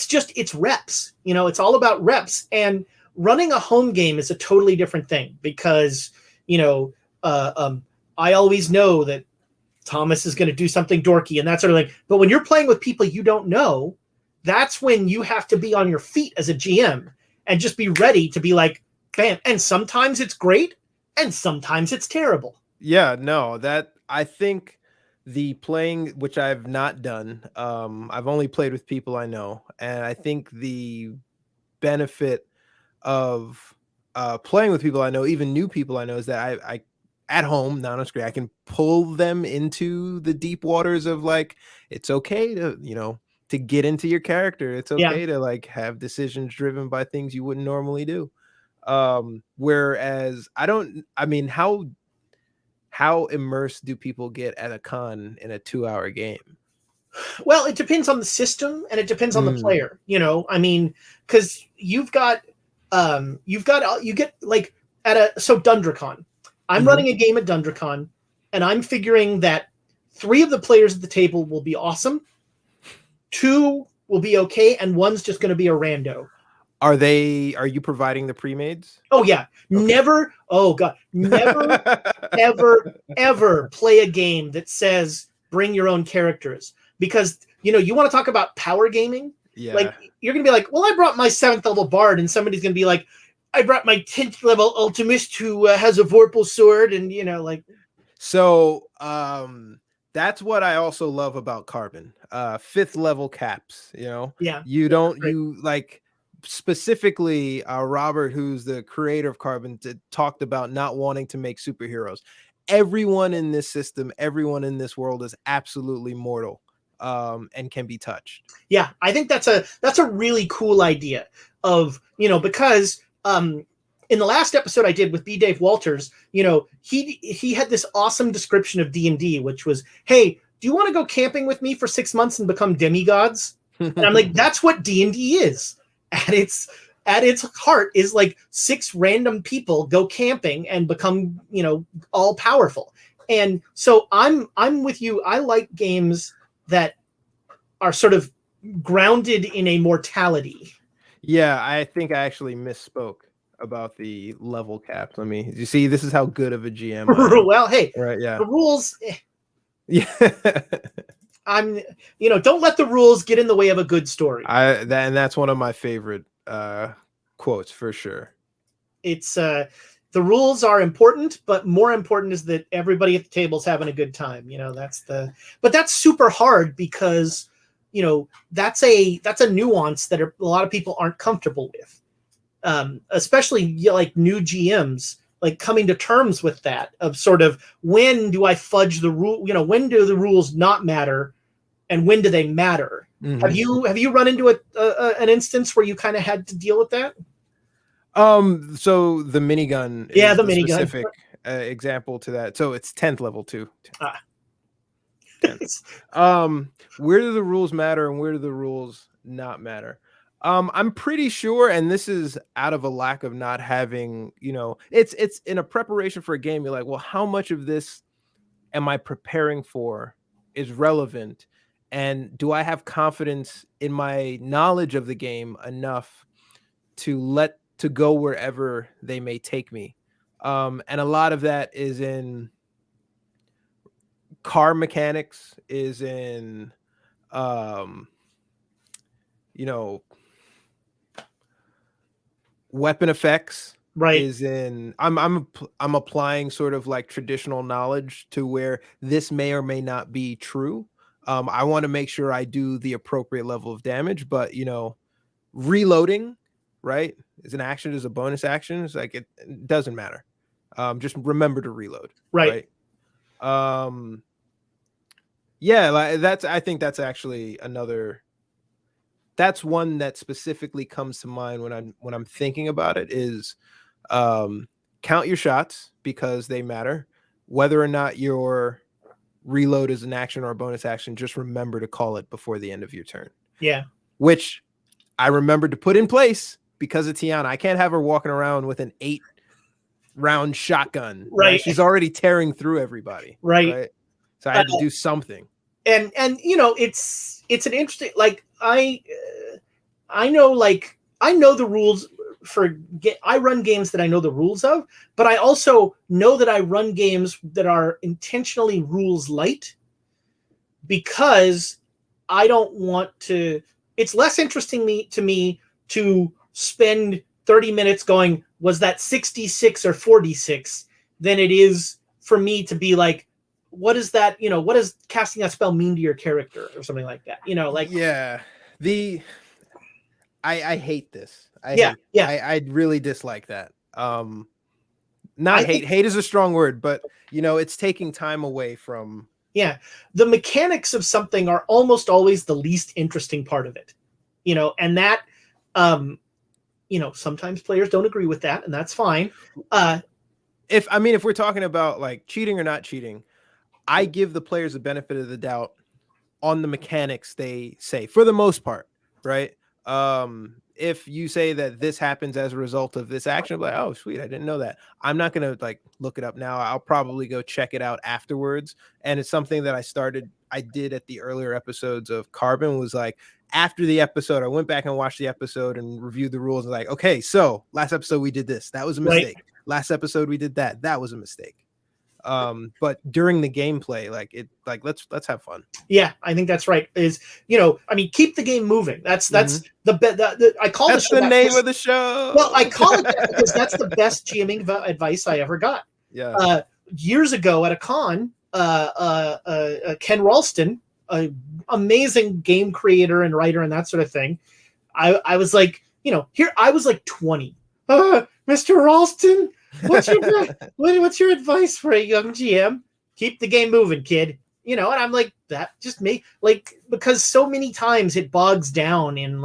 just, it's reps, you know, it's all about reps. And running a home game is a totally different thing because, you know, I always know that Thomas is going to do something dorky and that sort of thing. But when you're playing with people you don't know, that's when you have to be on your feet as a GM and just be ready to be like, bam. And sometimes it's great and sometimes it's terrible. Yeah, no, that I think the playing, which I've not done, I've only played with people I know. And I think the benefit of playing with people I know, even new people I know, is that I at home, not on screen, I can pull them into the deep waters of like, it's okay to, you know, to get into your character. It's okay to like have decisions driven by things you wouldn't normally do. Whereas I mean, how immersed do people get at a con in a 2-hour game? Well, it depends on the system and it depends on the player, you know, I mean, because you get like so DundraCon, I'm running a game at DundraCon and I'm figuring that 3 of the players at the table will be awesome, 2 will be okay, and 1's just going to be a rando. Are you providing the pre-mades? Oh yeah. Okay. Never, oh god, never, ever play a game that says bring your own characters. Because, you know, you want to talk about power gaming? Yeah. Like, you're going to be like, well, I brought my 7th level bard, and somebody's going to be like, I brought my 10th level ultimist who has a Vorpal sword, and, you know, like. So, that's what I also love about Carbon. 5th level caps, you know? Yeah. You don't, you like, specifically, Robert, who's the creator of Carbon, talked about not wanting to make superheroes. Everyone in this system, everyone in this world is absolutely mortal. And can be touched. Yeah, I think that's a really cool idea of, you know, because in the last episode I did with B. Dave Walters, you know, he had this awesome description of D&D, which was, hey, do you want to go camping with me for 6 months and become demigods? And I'm like, that's what D&D is. At its heart is like 6 random people go camping and become, you know, all powerful. And so I'm with you. I like games that are sort of grounded in a mortality. Yeah, I think I actually misspoke about the level caps. I mean, you see, this is how good of a GM I am. Well, hey, right? Yeah, the rules. Yeah, you know, don't let the rules get in the way of a good story. And that's one of my favorite quotes for sure. It's the rules are important, but more important is that everybody at the table is having a good time. You know, but that's super hard because, you know, that's a nuance that a lot of people aren't comfortable with, especially, you know, like new GMs, like coming to terms with that of sort of, when do I fudge the rule? You know, when do the rules not matter, and when do they matter? Have you run into an instance where you kind of had to deal with that? So the minigun is the minigun specific example to that. So it's 10th level too. 10th. Where do the rules matter and where do the rules not matter? I'm pretty sure, and this is out of a lack of not having, it's in a preparation for a game. You're like, well, how much of this am I preparing for is relevant, and do I have confidence in my knowledge of the game enough to go wherever they may take me? And a lot of that is in car mechanics, is in um, you know weapon effects, Right. is in I'm applying sort of like traditional knowledge to where this may or may not be true. I want to make sure I do the appropriate level of damage, but reloading, right, is an action, is a bonus action. It's like it doesn't matter. Just remember to reload, Right. right? Yeah, like I think that's actually that's one that specifically comes to mind when I'm thinking about it, is count your shots because they matter. Whether or not your reload is an action or a bonus action, just remember to call it before the end of your turn. Yeah. Which I remembered to put in place because of Tiana. I can't have her walking around with an 8-round shotgun. Right. She's already tearing through everybody. Right. So I had to do something. And it's an interesting, like, I know, like, I know the rules I run games that I know the rules of, but I also know that I run games that are intentionally rules light because I don't want to. It's less interesting to me to spend 30 minutes going, was that 66 or 46, than it is for me to be like, what is that? What does casting that spell mean to your character or something like that? Yeah, I hate this. Yeah. I really dislike that. Not hate. Hate is a strong word, but it's taking time away from. Yeah, the mechanics of something are almost always the least interesting part of it, and that, sometimes players don't agree with that, and that's fine. If we're talking about like cheating or not cheating, I give the players the benefit of the doubt on the mechanics they say for the most part, right? If you say that this happens as a result of this action, I'm like, oh, sweet, I didn't know that. I'm not going to like look it up now. I'll probably go check it out afterwards. And it's something that I did at the earlier episodes of Carbon, was like, after the episode, I went back and watched the episode and reviewed the rules and like, okay, so last episode we did this. That was a mistake. Right. Last episode we did that. That was a mistake. But during the gameplay, let's have fun. Yeah, I think that's right. Keep the game moving. That's I call that's the name of the show. Well, I call it that because that's the best GMing advice I ever got. Yeah. Years ago at a con, Ken Ralston, an amazing game creator and writer and that sort of thing. I was like, I was like 20. Mr. Ralston, what's your advice for a young GM? Keep the game moving, kid. And I'm like, that just because so many times it bogs down in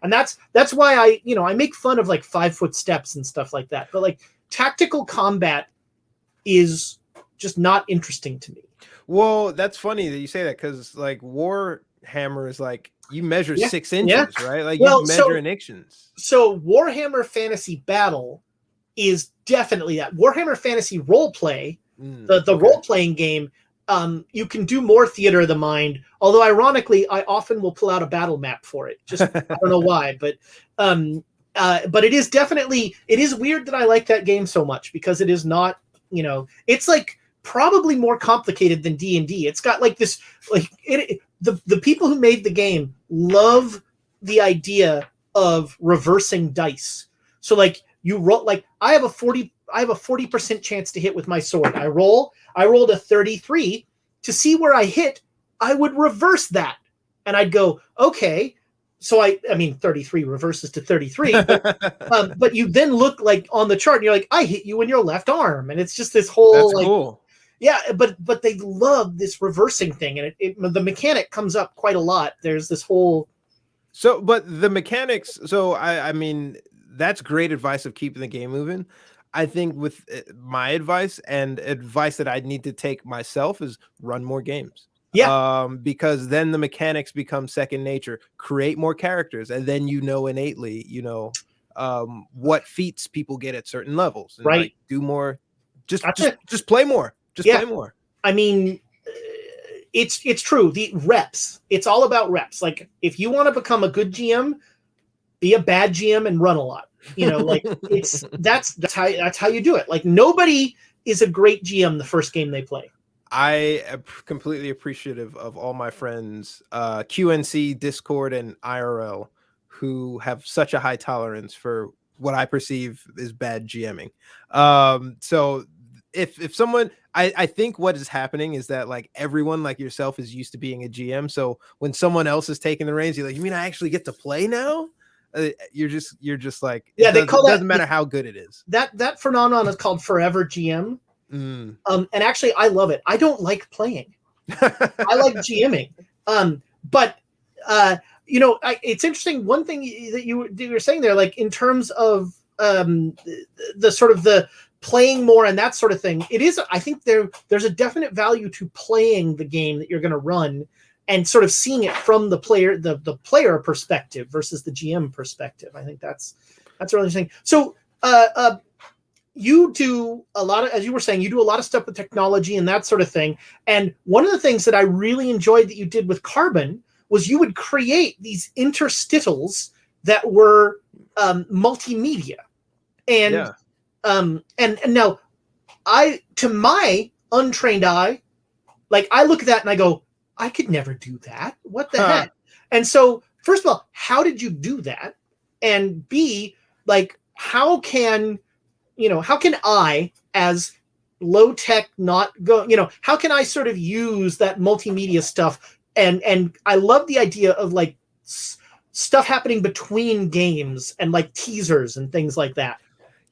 and that's why I make fun of like 5-foot steps and stuff like that. But like tactical combat is just not interesting to me. Well, that's funny that you say that, because like Warhammer is like, you measure 6 inches, right? Like you measure in inches. So Warhammer Fantasy Battle is definitely that. Warhammer Fantasy Roleplay, the role-playing game, you can do more theater of the mind. Although ironically, I often will pull out a battle map for it. Just I don't know why, but it is definitely, it is weird that I like that game so much, because it is not, it's like probably more complicated than D&D. It's got like this, the people who made the game love the idea of reversing dice. So like you roll, like I have a 40% chance to hit with my sword. I rolled a 33 to see where I hit. I would reverse that, and I'd go, okay. So I mean, 33 reverses to 33, but you then look like on the chart and you're like, I hit you in your left arm, and it's just this whole cool. Yeah, but they love this reversing thing, and the mechanic comes up quite a lot. There's this whole. So, but the mechanics. So I mean, that's great advice of keeping the game moving. I think with my advice, and advice that I need to take myself, is run more games. Yeah. Because then the mechanics become second nature. Create more characters, and then innately, what feats people get at certain levels, and Right. like do more. Just That's just it. just play more. Just Yeah. play more. I mean, it's true. The reps. It's all about reps. Like if you want to become a good GM, be a bad GM and run a lot. Like that's how you do it. Like nobody is a great GM the first game they play. I am completely appreciative of all my friends, QNC, Discord, and IRL, who have such a high tolerance for what I perceive is bad GMing. So if someone, I think what is happening is that like everyone like yourself is used to being a GM. So when someone else is taking the reins, you're like, you mean I actually get to play now? You're just like, Yeah, they it call doesn't matter how good it is. That phenomenon is called forever GM. Mm. And actually, I love it. I don't like playing. I like GMing. But it's interesting. One thing that you were saying there, like in terms of the sort of the playing more and that sort of thing, it is. I think there's a definite value to playing the game that you're going to run and sort of seeing it from the player perspective versus the GM perspective. I think that's really interesting. So. You do a lot of, as you were saying, you do a lot of stuff with technology and that sort of thing. And one of the things that I really enjoyed that you did with Carbon was you would create these interstitials that were multimedia. And Yeah. and now to my untrained eye, like I look at that and I go, I could never do that. What the heck? And so, first of all, how did you do that? And B, like, how can I, as low tech, not go, how can I sort of use that multimedia stuff? And I love the idea of like stuff happening between games and like teasers and things like that.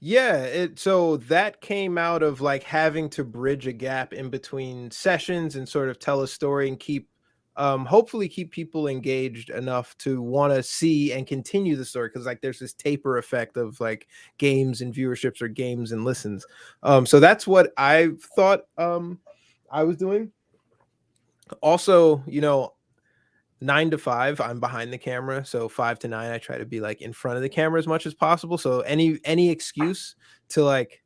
Yeah, so that came out of like having to bridge a gap in between sessions and sort of tell a story and hopefully keep people engaged enough to want to see and continue the story, because like there's this taper effect of like games and viewerships or games and listens. So that's what I thought I was doing. Also, 9 to 5 I'm behind the camera, so 5 to 9 I try to be like in front of the camera as much as possible. So any excuse to like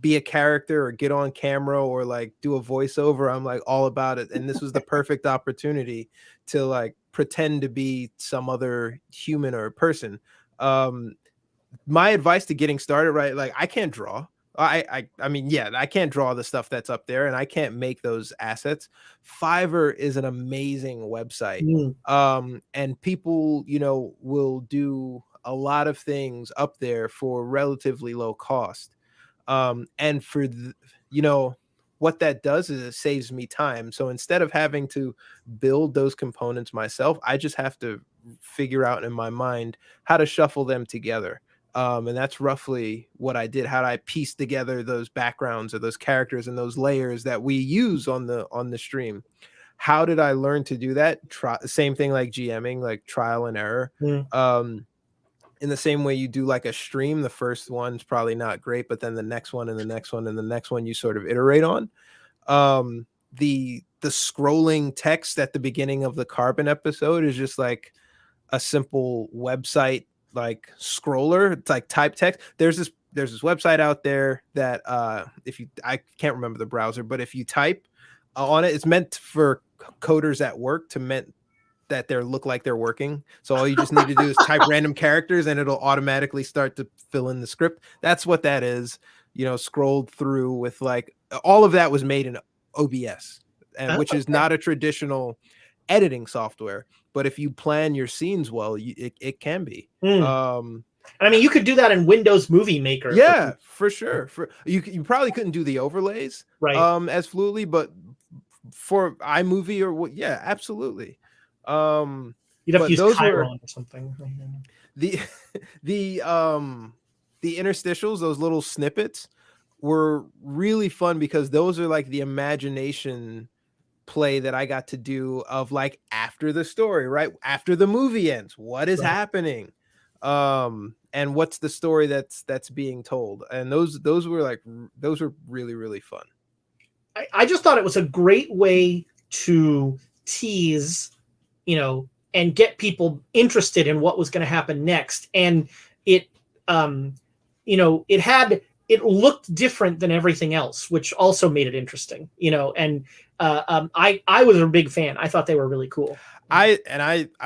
be a character or get on camera or like do a voiceover, I'm like all about it. And this was the perfect opportunity to like pretend to be some other human or person. My advice to getting started, right? Like I can't draw. I mean, yeah, I can't draw the stuff that's up there and I can't make those assets. Fiverr is an amazing website. And people, will do a lot of things up there for relatively low cost. And for what that does is it saves me time. So instead of having to build those components myself, I just have to figure out in my mind how to shuffle them together. And that's roughly what I did. How did I piece together those backgrounds or those characters and those layers that we use on the stream? How did I learn to do that? Same thing like GMing, like trial and error. In the same way you do like a stream, the first one's probably not great, but then the next one and the next one and the next one you sort of iterate on. The scrolling text at the beginning of the Carbon episode is just like a simple website like scroller. It's like type text. There's this website out there that I can't remember the browser, but if you type on it, it's meant for coders at work that they look like they're working. So all you just need to do is type random characters and it'll automatically start to fill in the script. That's what that is, scrolled through with like all of that was made in OBS, and which is not a traditional editing software, but if you plan your scenes well, it can be. I mean, you could do that in Windows Movie Maker. Yeah, for sure. You probably couldn't do the overlays right as fluidly, but for iMovie or what, yeah, absolutely. You'd have to use Chiron or something. The interstitials, those little snippets, were really fun because those are like the imagination play that I got to do of like after the story, right? After the movie ends, what is happening? And what's the story that's being told? And those were really, really fun. I just thought it was a great way to tease, and get people interested in what was going to happen next. And it, it looked different than everything else, which also made it interesting, and I was a big fan. I thought they were really cool. I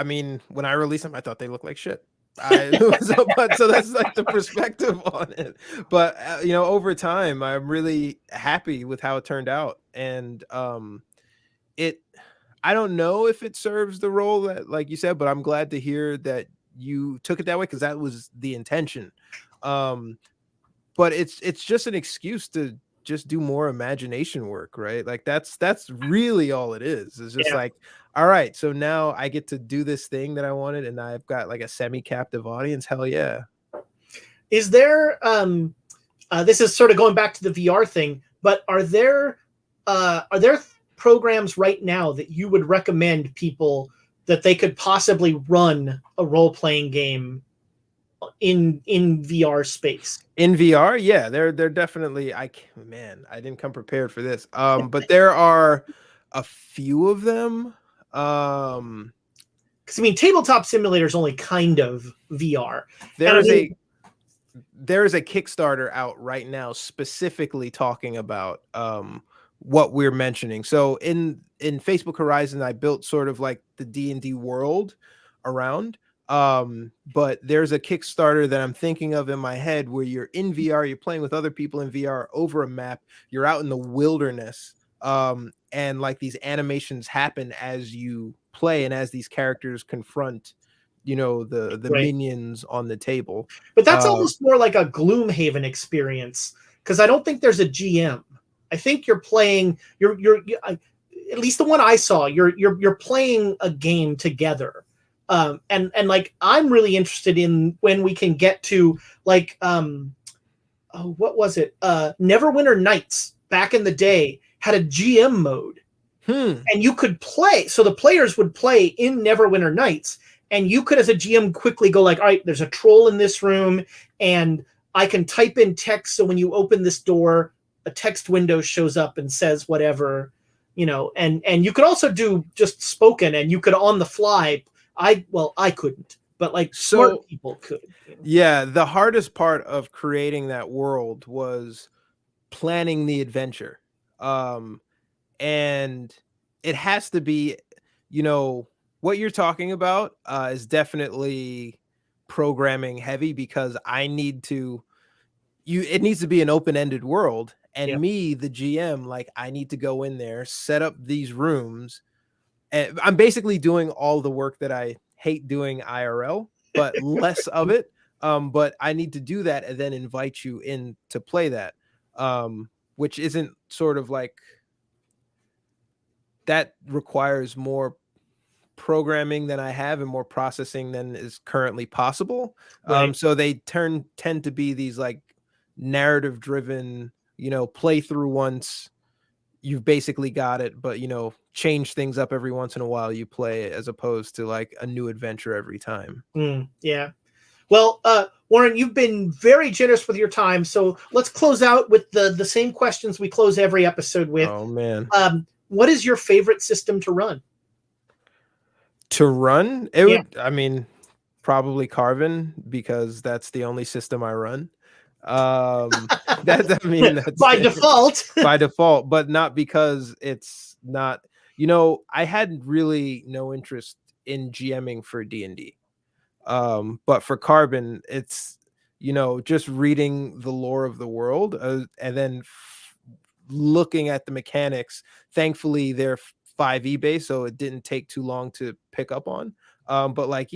mean, when I released them, I thought they looked like shit. So that's like the perspective on it. But over time, I'm really happy with how it turned out, and I don't know if it serves the role that, like you said, but I'm glad to hear that you took it that way, because that was the intention. But it's just an excuse to just do more imagination work, right? Like that's really all it is. It's just like, all right, so now I get to do this thing that I wanted, and I've got like a semi-captive audience. Hell yeah. Is there this is sort of going back to the VR thing, but are there programs right now that you would recommend people that they could possibly run a role-playing game in VR space? In VR, yeah, they're definitely. I didn't come prepared for this. But there are a few of them. Because Tabletop Simulator is only kind of VR. There is a Kickstarter out right now specifically talking about what we're mentioning. So in Facebook Horizon, I built sort of like the D&D world around. But there's a Kickstarter that I'm thinking of in my head where you're in VR, you're playing with other people in VR over a map, you're out in the wilderness, and like these animations happen as you play and as these characters confront, the Right. minions on the table. But that's almost more like a Gloomhaven experience, because I don't think there's a GM. I think you're playing. You're at least the one I saw. You're playing a game together. And like, I'm really interested in when we can get to like, what was it? Neverwinter Nights back in the day had a GM mode, and you could play. So the players would play in Neverwinter Nights, and you could, as a GM, quickly go like, all right, there's a troll in this room, and I can type in text. So when you open this door, a text window shows up and says whatever, and you could also do just spoken, and you could on the fly. I couldn't, but like smart people could. Yeah, the hardest part of creating that world was planning the adventure. And it has to be, what you're talking about is definitely programming heavy, because it needs to be an open-ended world. And me, the GM, like, I need to go in there, set up these rooms. And I'm basically doing all the work that I hate doing IRL, but less of it. But I need to do that and then invite you in to play that, which isn't sort of like, that requires more programming than I have and more processing than is currently possible. Right. So they tend to be these like narrative driven, play through once, you've basically got it, but change things up every once in a while you play it, as opposed to like a new adventure every time. Yeah. Well, Warren, you've been very generous with your time, so let's close out with the same questions we close every episode with. Oh man. What is your favorite system to run? Would, probably Carven, because that's the only system I run. That's by default. By default, but not because it's not, I had really no interest in GMing for D&D. But for Carbon, it's, just reading the lore of the world, and then looking at the mechanics. Thankfully they're 5e based, so it didn't take too long to pick up on. But like,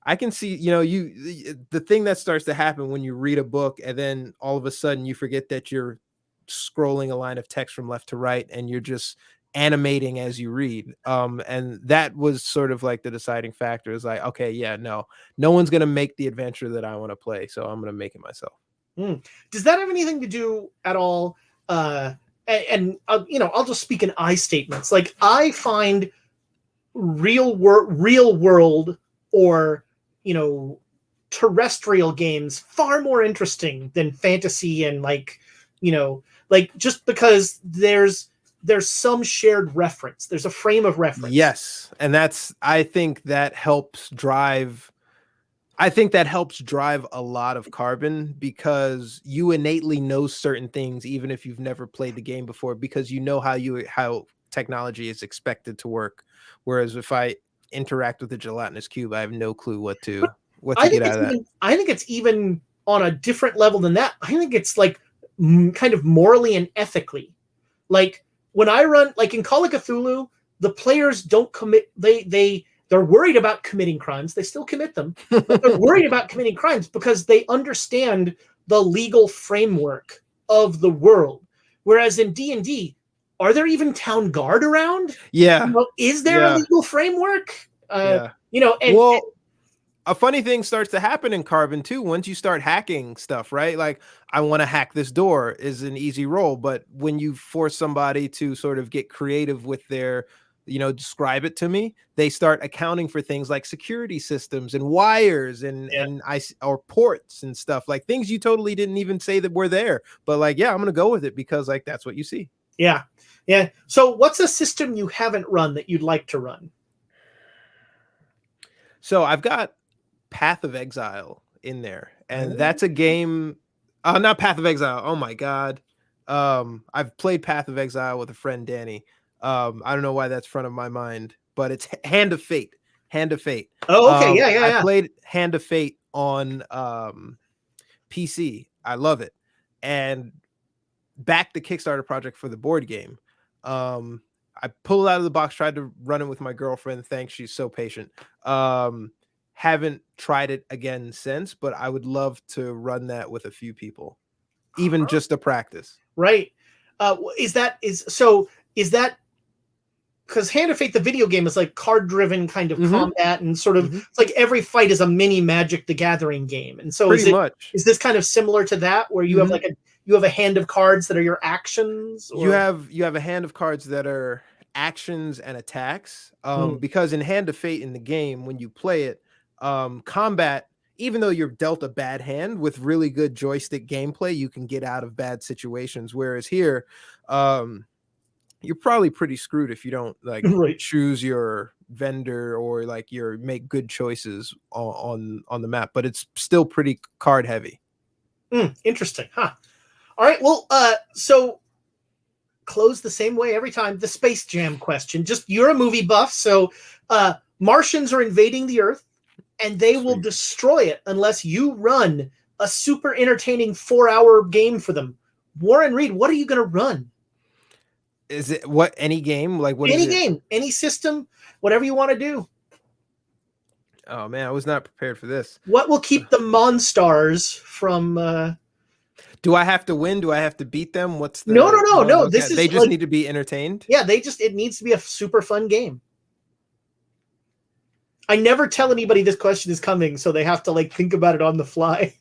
I can see, the thing that starts to happen when you read a book and then all of a sudden you forget that you're scrolling a line of text from left to right and you're just animating as you read. And that was sort of like the deciding factor, is like, okay, no one's going to make the adventure that I want to play, so I'm going to make it myself. Does that have anything to do at all? I'll just speak in I statements. Like, I find real world or terrestrial games far more interesting than fantasy, and just because there's there's some shared reference. There's a frame of reference. Yes, and I think that helps drive. I think that helps drive a lot of Carbon, because you innately know certain things even if you've never played the game before, because you know how technology is expected to work. Whereas if I interact with a gelatinous cube, I have no clue what to get out of that. I think it's even on a different level than that. I think it's like kind of morally and ethically. Like when I run, like in Call of Cthulhu, the players don't commit. They're worried about committing crimes. They still commit them, but they're worried about committing crimes because they understand the legal framework of the world. Whereas in D&D, are there even town guard around? Yeah. You know, is there a legal framework? You know, and a funny thing starts to happen in Carbon too once you start hacking stuff, right? Like, I want to hack this door is an easy roll, but when you force somebody to sort of get creative with their, you know, describe it to me, they start accounting for things like security systems and wires and or ports and stuff, like things you totally didn't even say that were there, but like, yeah, I'm gonna go with it because like that's what you see. Yeah. So what's a system you haven't run that you'd like to run? So I've got Path of Exile in there, and that's a game. Not Path of Exile. Oh my god. I've played Path of Exile with a friend, Danny. I don't know why that's front of my mind, but it's Hand of Fate. Hand of Fate. Oh, okay. Yeah. I played Hand of Fate on PC. I love it, and backed the Kickstarter project for the board game. I pulled it out of the box, tried to run it with my girlfriend. Thanks, she's so patient. Haven't tried it again since, but I would love to run that with a few people, even just to practice. Right. Is that because Hand of Fate, the video game, is like card-driven kind of combat, and sort of it's like every fight is a mini Magic the Gathering game, and so is this kind of similar to that, where you have like you have a hand of cards that are your actions? Or? You have a hand of cards that are actions and attacks. Because in Hand of Fate in the game, when you play it, combat, even though you're dealt a bad hand, with really good joystick gameplay, you can get out of bad situations. Whereas here, you're probably pretty screwed if you don't like choose your vendor or like make good choices on the map. But it's still pretty card heavy. Interesting, huh? All right. Well, so close the same way every time. The Space Jam question. Just, you're a movie buff, so Martians are invading the Earth, and they will destroy it unless you run a super entertaining 4-hour game for them. Warren Reid, what are you going to run? Is it any game? Like what? Any game, any system, whatever you want to do. Oh man, I was not prepared for this. What will keep the Monstars from? Do I have to win? Do I have to beat them? What's the? No. They just need to be entertained. Yeah, it needs to be a super fun game. I never tell anybody this question is coming, so they have to like think about it on the fly.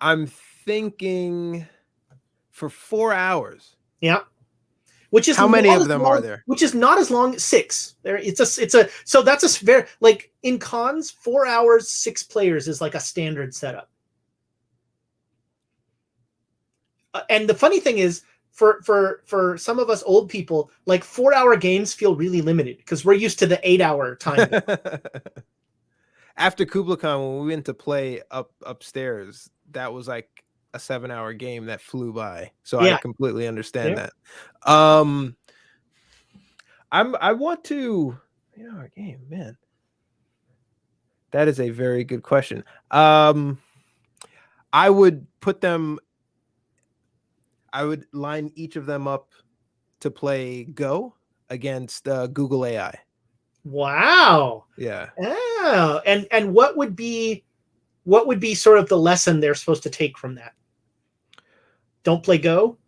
I'm thinking for 4 hours. Yeah. Which is how many of them are there? Which is not as long as 6. So that's a very, like in cons, 4 hours, 6 players is like a standard setup. And the funny thing is, for some of us old people, like 4-hour games feel really limited because we're used to the 8-hour time. After Kubla Khan, when we went to play upstairs, that was like a 7-hour game that flew by. So I completely understand that. I want to, 8-hour game, man. That is a very good question. I would line each of them up to play Go against Google AI. Wow. Yeah. Oh, and what would be sort of the lesson they're supposed to take from that? Don't play Go?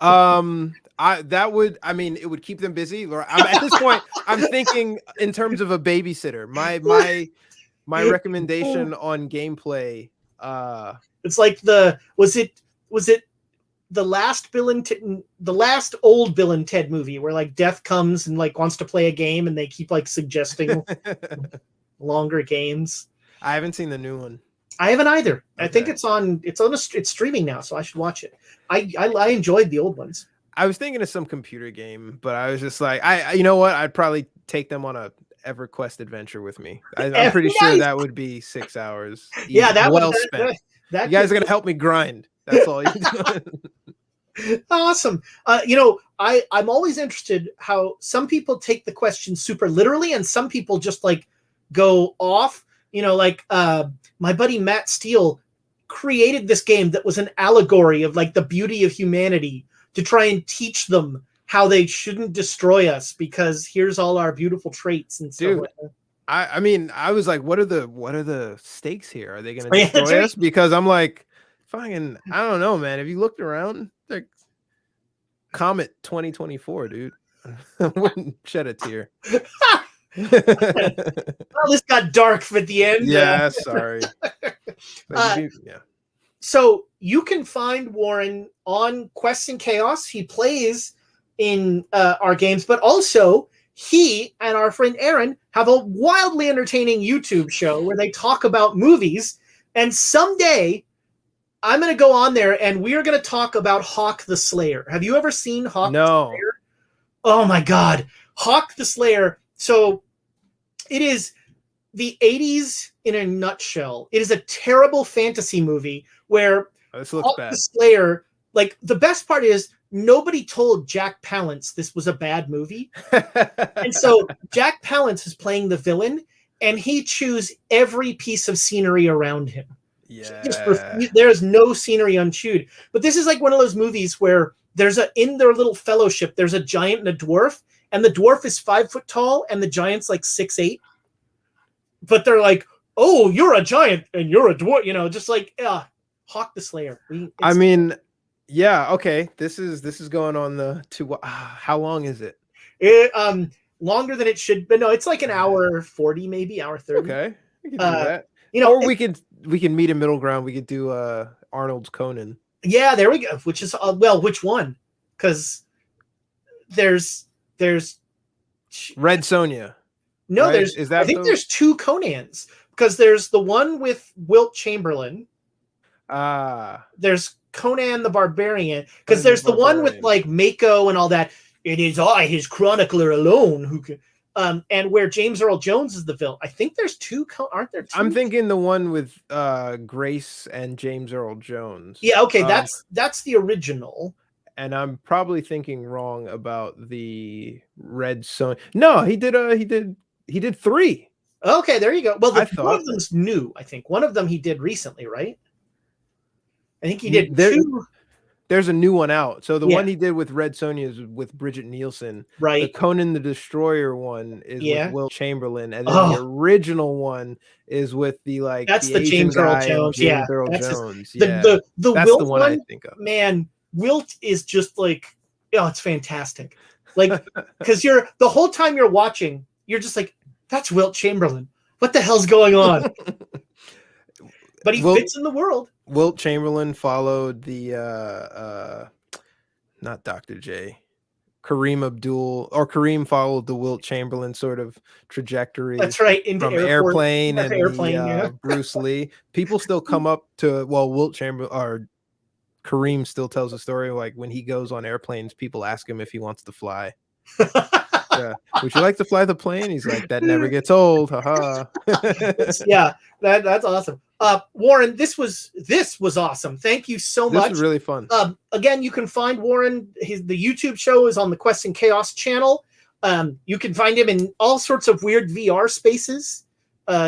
It would keep them busy. At this point, I'm thinking in terms of a babysitter. My recommendation on gameplay. It's like was it the last old Bill and Ted movie where like Death comes and like wants to play a game and they keep like suggesting longer games. I haven't seen the new one. I haven't either. Okay. I think it's streaming now, so I should watch it. I enjoyed the old ones. I was thinking of some computer game, but I was just like, you know what? I'd probably take them on a EverQuest adventure with me. I'm pretty sure Nice. that would be 6 hours. Yeah, that Well would spent. that You guys could- are gonna help me grind. That's all you do. awesome. I'm always interested how some people take the question super literally and some people just like go off. My buddy Matt Steele created this game that was an allegory of like the beauty of humanity to try and teach them how they shouldn't destroy us because here's all our beautiful traits and stuff. Dude, like that. I mean, I was like, what are the stakes here? Are they gonna destroy us? Because I'm like, fucking, I don't know, man. Have you looked around? Like Comet 2024, dude. I wouldn't shed a tear. Well, this got dark at the end. Yeah, sorry. Yeah. So you can find Warren on Quests and Chaos. He plays in our games, but also he and our friend Aaron have a wildly entertaining YouTube show where they talk about movies. And someday I'm going to go on there and we are going to talk about Hawk the Slayer. Have you ever seen Hawk the Slayer? Oh my God. Hawk the Slayer. So it is the 80s in a nutshell. It is a terrible fantasy movie where Hawk the Slayer, like the best part is nobody told Jack Palance this was a bad movie. And so Jack Palance is playing the villain and he chews every piece of scenery around him. Yeah. There's no scenery unchewed. But this is like one of those movies where in their little fellowship, there's a giant and a dwarf, and the dwarf is 5 foot tall and the giant's like 6'8". But they're like, oh, you're a giant and you're a dwarf, just like Hawk the Slayer. I mean, yeah, okay. This is going on the how long is it? Longer than it should, but no, it's like an hour 40, maybe hour 30. Okay, we can do that. Or we can meet a middle ground. We could do Arnold's Conan. Yeah, there we go. Which is which one? Because there's Red Sonja. No, right? I think there's 2 Conans because there's the one with Wilt Chamberlain. There's Conan the Barbarian because there's the one with like Mako and all that. It is I, his chronicler alone, who can. And where James Earl Jones is the villain. I think there's 2. Aren't there 2? I'm thinking the one with Grace and James Earl Jones. Yeah, okay, that's the original. And I'm probably thinking wrong about the Red Sonja. No, he did 3. Okay, there you go. Well, one of them's new. I think one of them he did recently, right? I think he did 2. There's a new one out. So the one he did with Red Sonja is with Bridget Nielsen. Right. The Conan the Destroyer one is with Wilt Chamberlain, and then the original one is with that's the James Earl Jones. James Earl Jones. The that's Wilt the one I think of. Man, Wilt is just like, it's fantastic. Like, because the whole time you're watching, you're just like, that's Wilt Chamberlain. What the hell's going on? But he fits in the world. Wilt Chamberlain followed the not Dr. J, Kareem Abdul, or Kareem followed the Wilt Chamberlain sort of trajectory. That's right. From Airplane and Bruce Lee. People still come up to Wilt Chamberlain or Kareem still tells a story like when he goes on airplanes, people ask him if he wants to fly. Yeah. Would you like to fly the plane? He's like, that never gets old. Haha. Yeah, that's awesome. Warren, this was awesome. Thank you so much. This was really fun. Again, you can find Warren. The YouTube show is on the Quest and Chaos channel. You can find him in all sorts of weird VR spaces.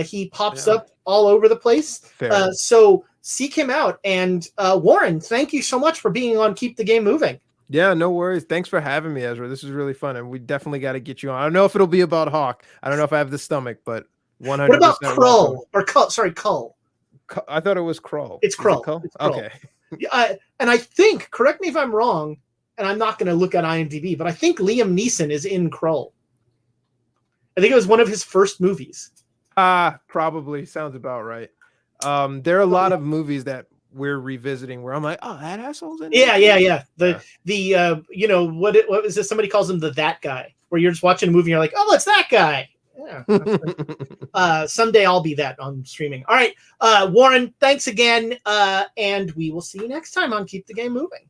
He pops up all over the place. So seek him out. And Warren, thank you so much for being on Keep the Game Moving. Yeah, no worries. Thanks for having me, Ezra. This is really fun, and we definitely got to get you on. I don't know if it'll be about Hawk. I don't know if I have the stomach, but 100%. What about Krull? Or Kull? Sorry, Kull. I thought it was Krull. It's Krull. It's Krull? Okay. And I think, correct me if I'm wrong, and I'm not going to look at IMDb, but I think Liam Neeson is in Krull. I think it was one of his first movies. Probably. Sounds about right. There are a lot of movies that we're revisiting where I'm like, oh, that asshole's in it. Yeah. What was this? Somebody calls him that guy, where you're just watching a movie and you're like, oh, it's that guy. Yeah. Someday I'll be that on streaming. All right. Warren, thanks again. And we will see you next time on Keep the Game Moving.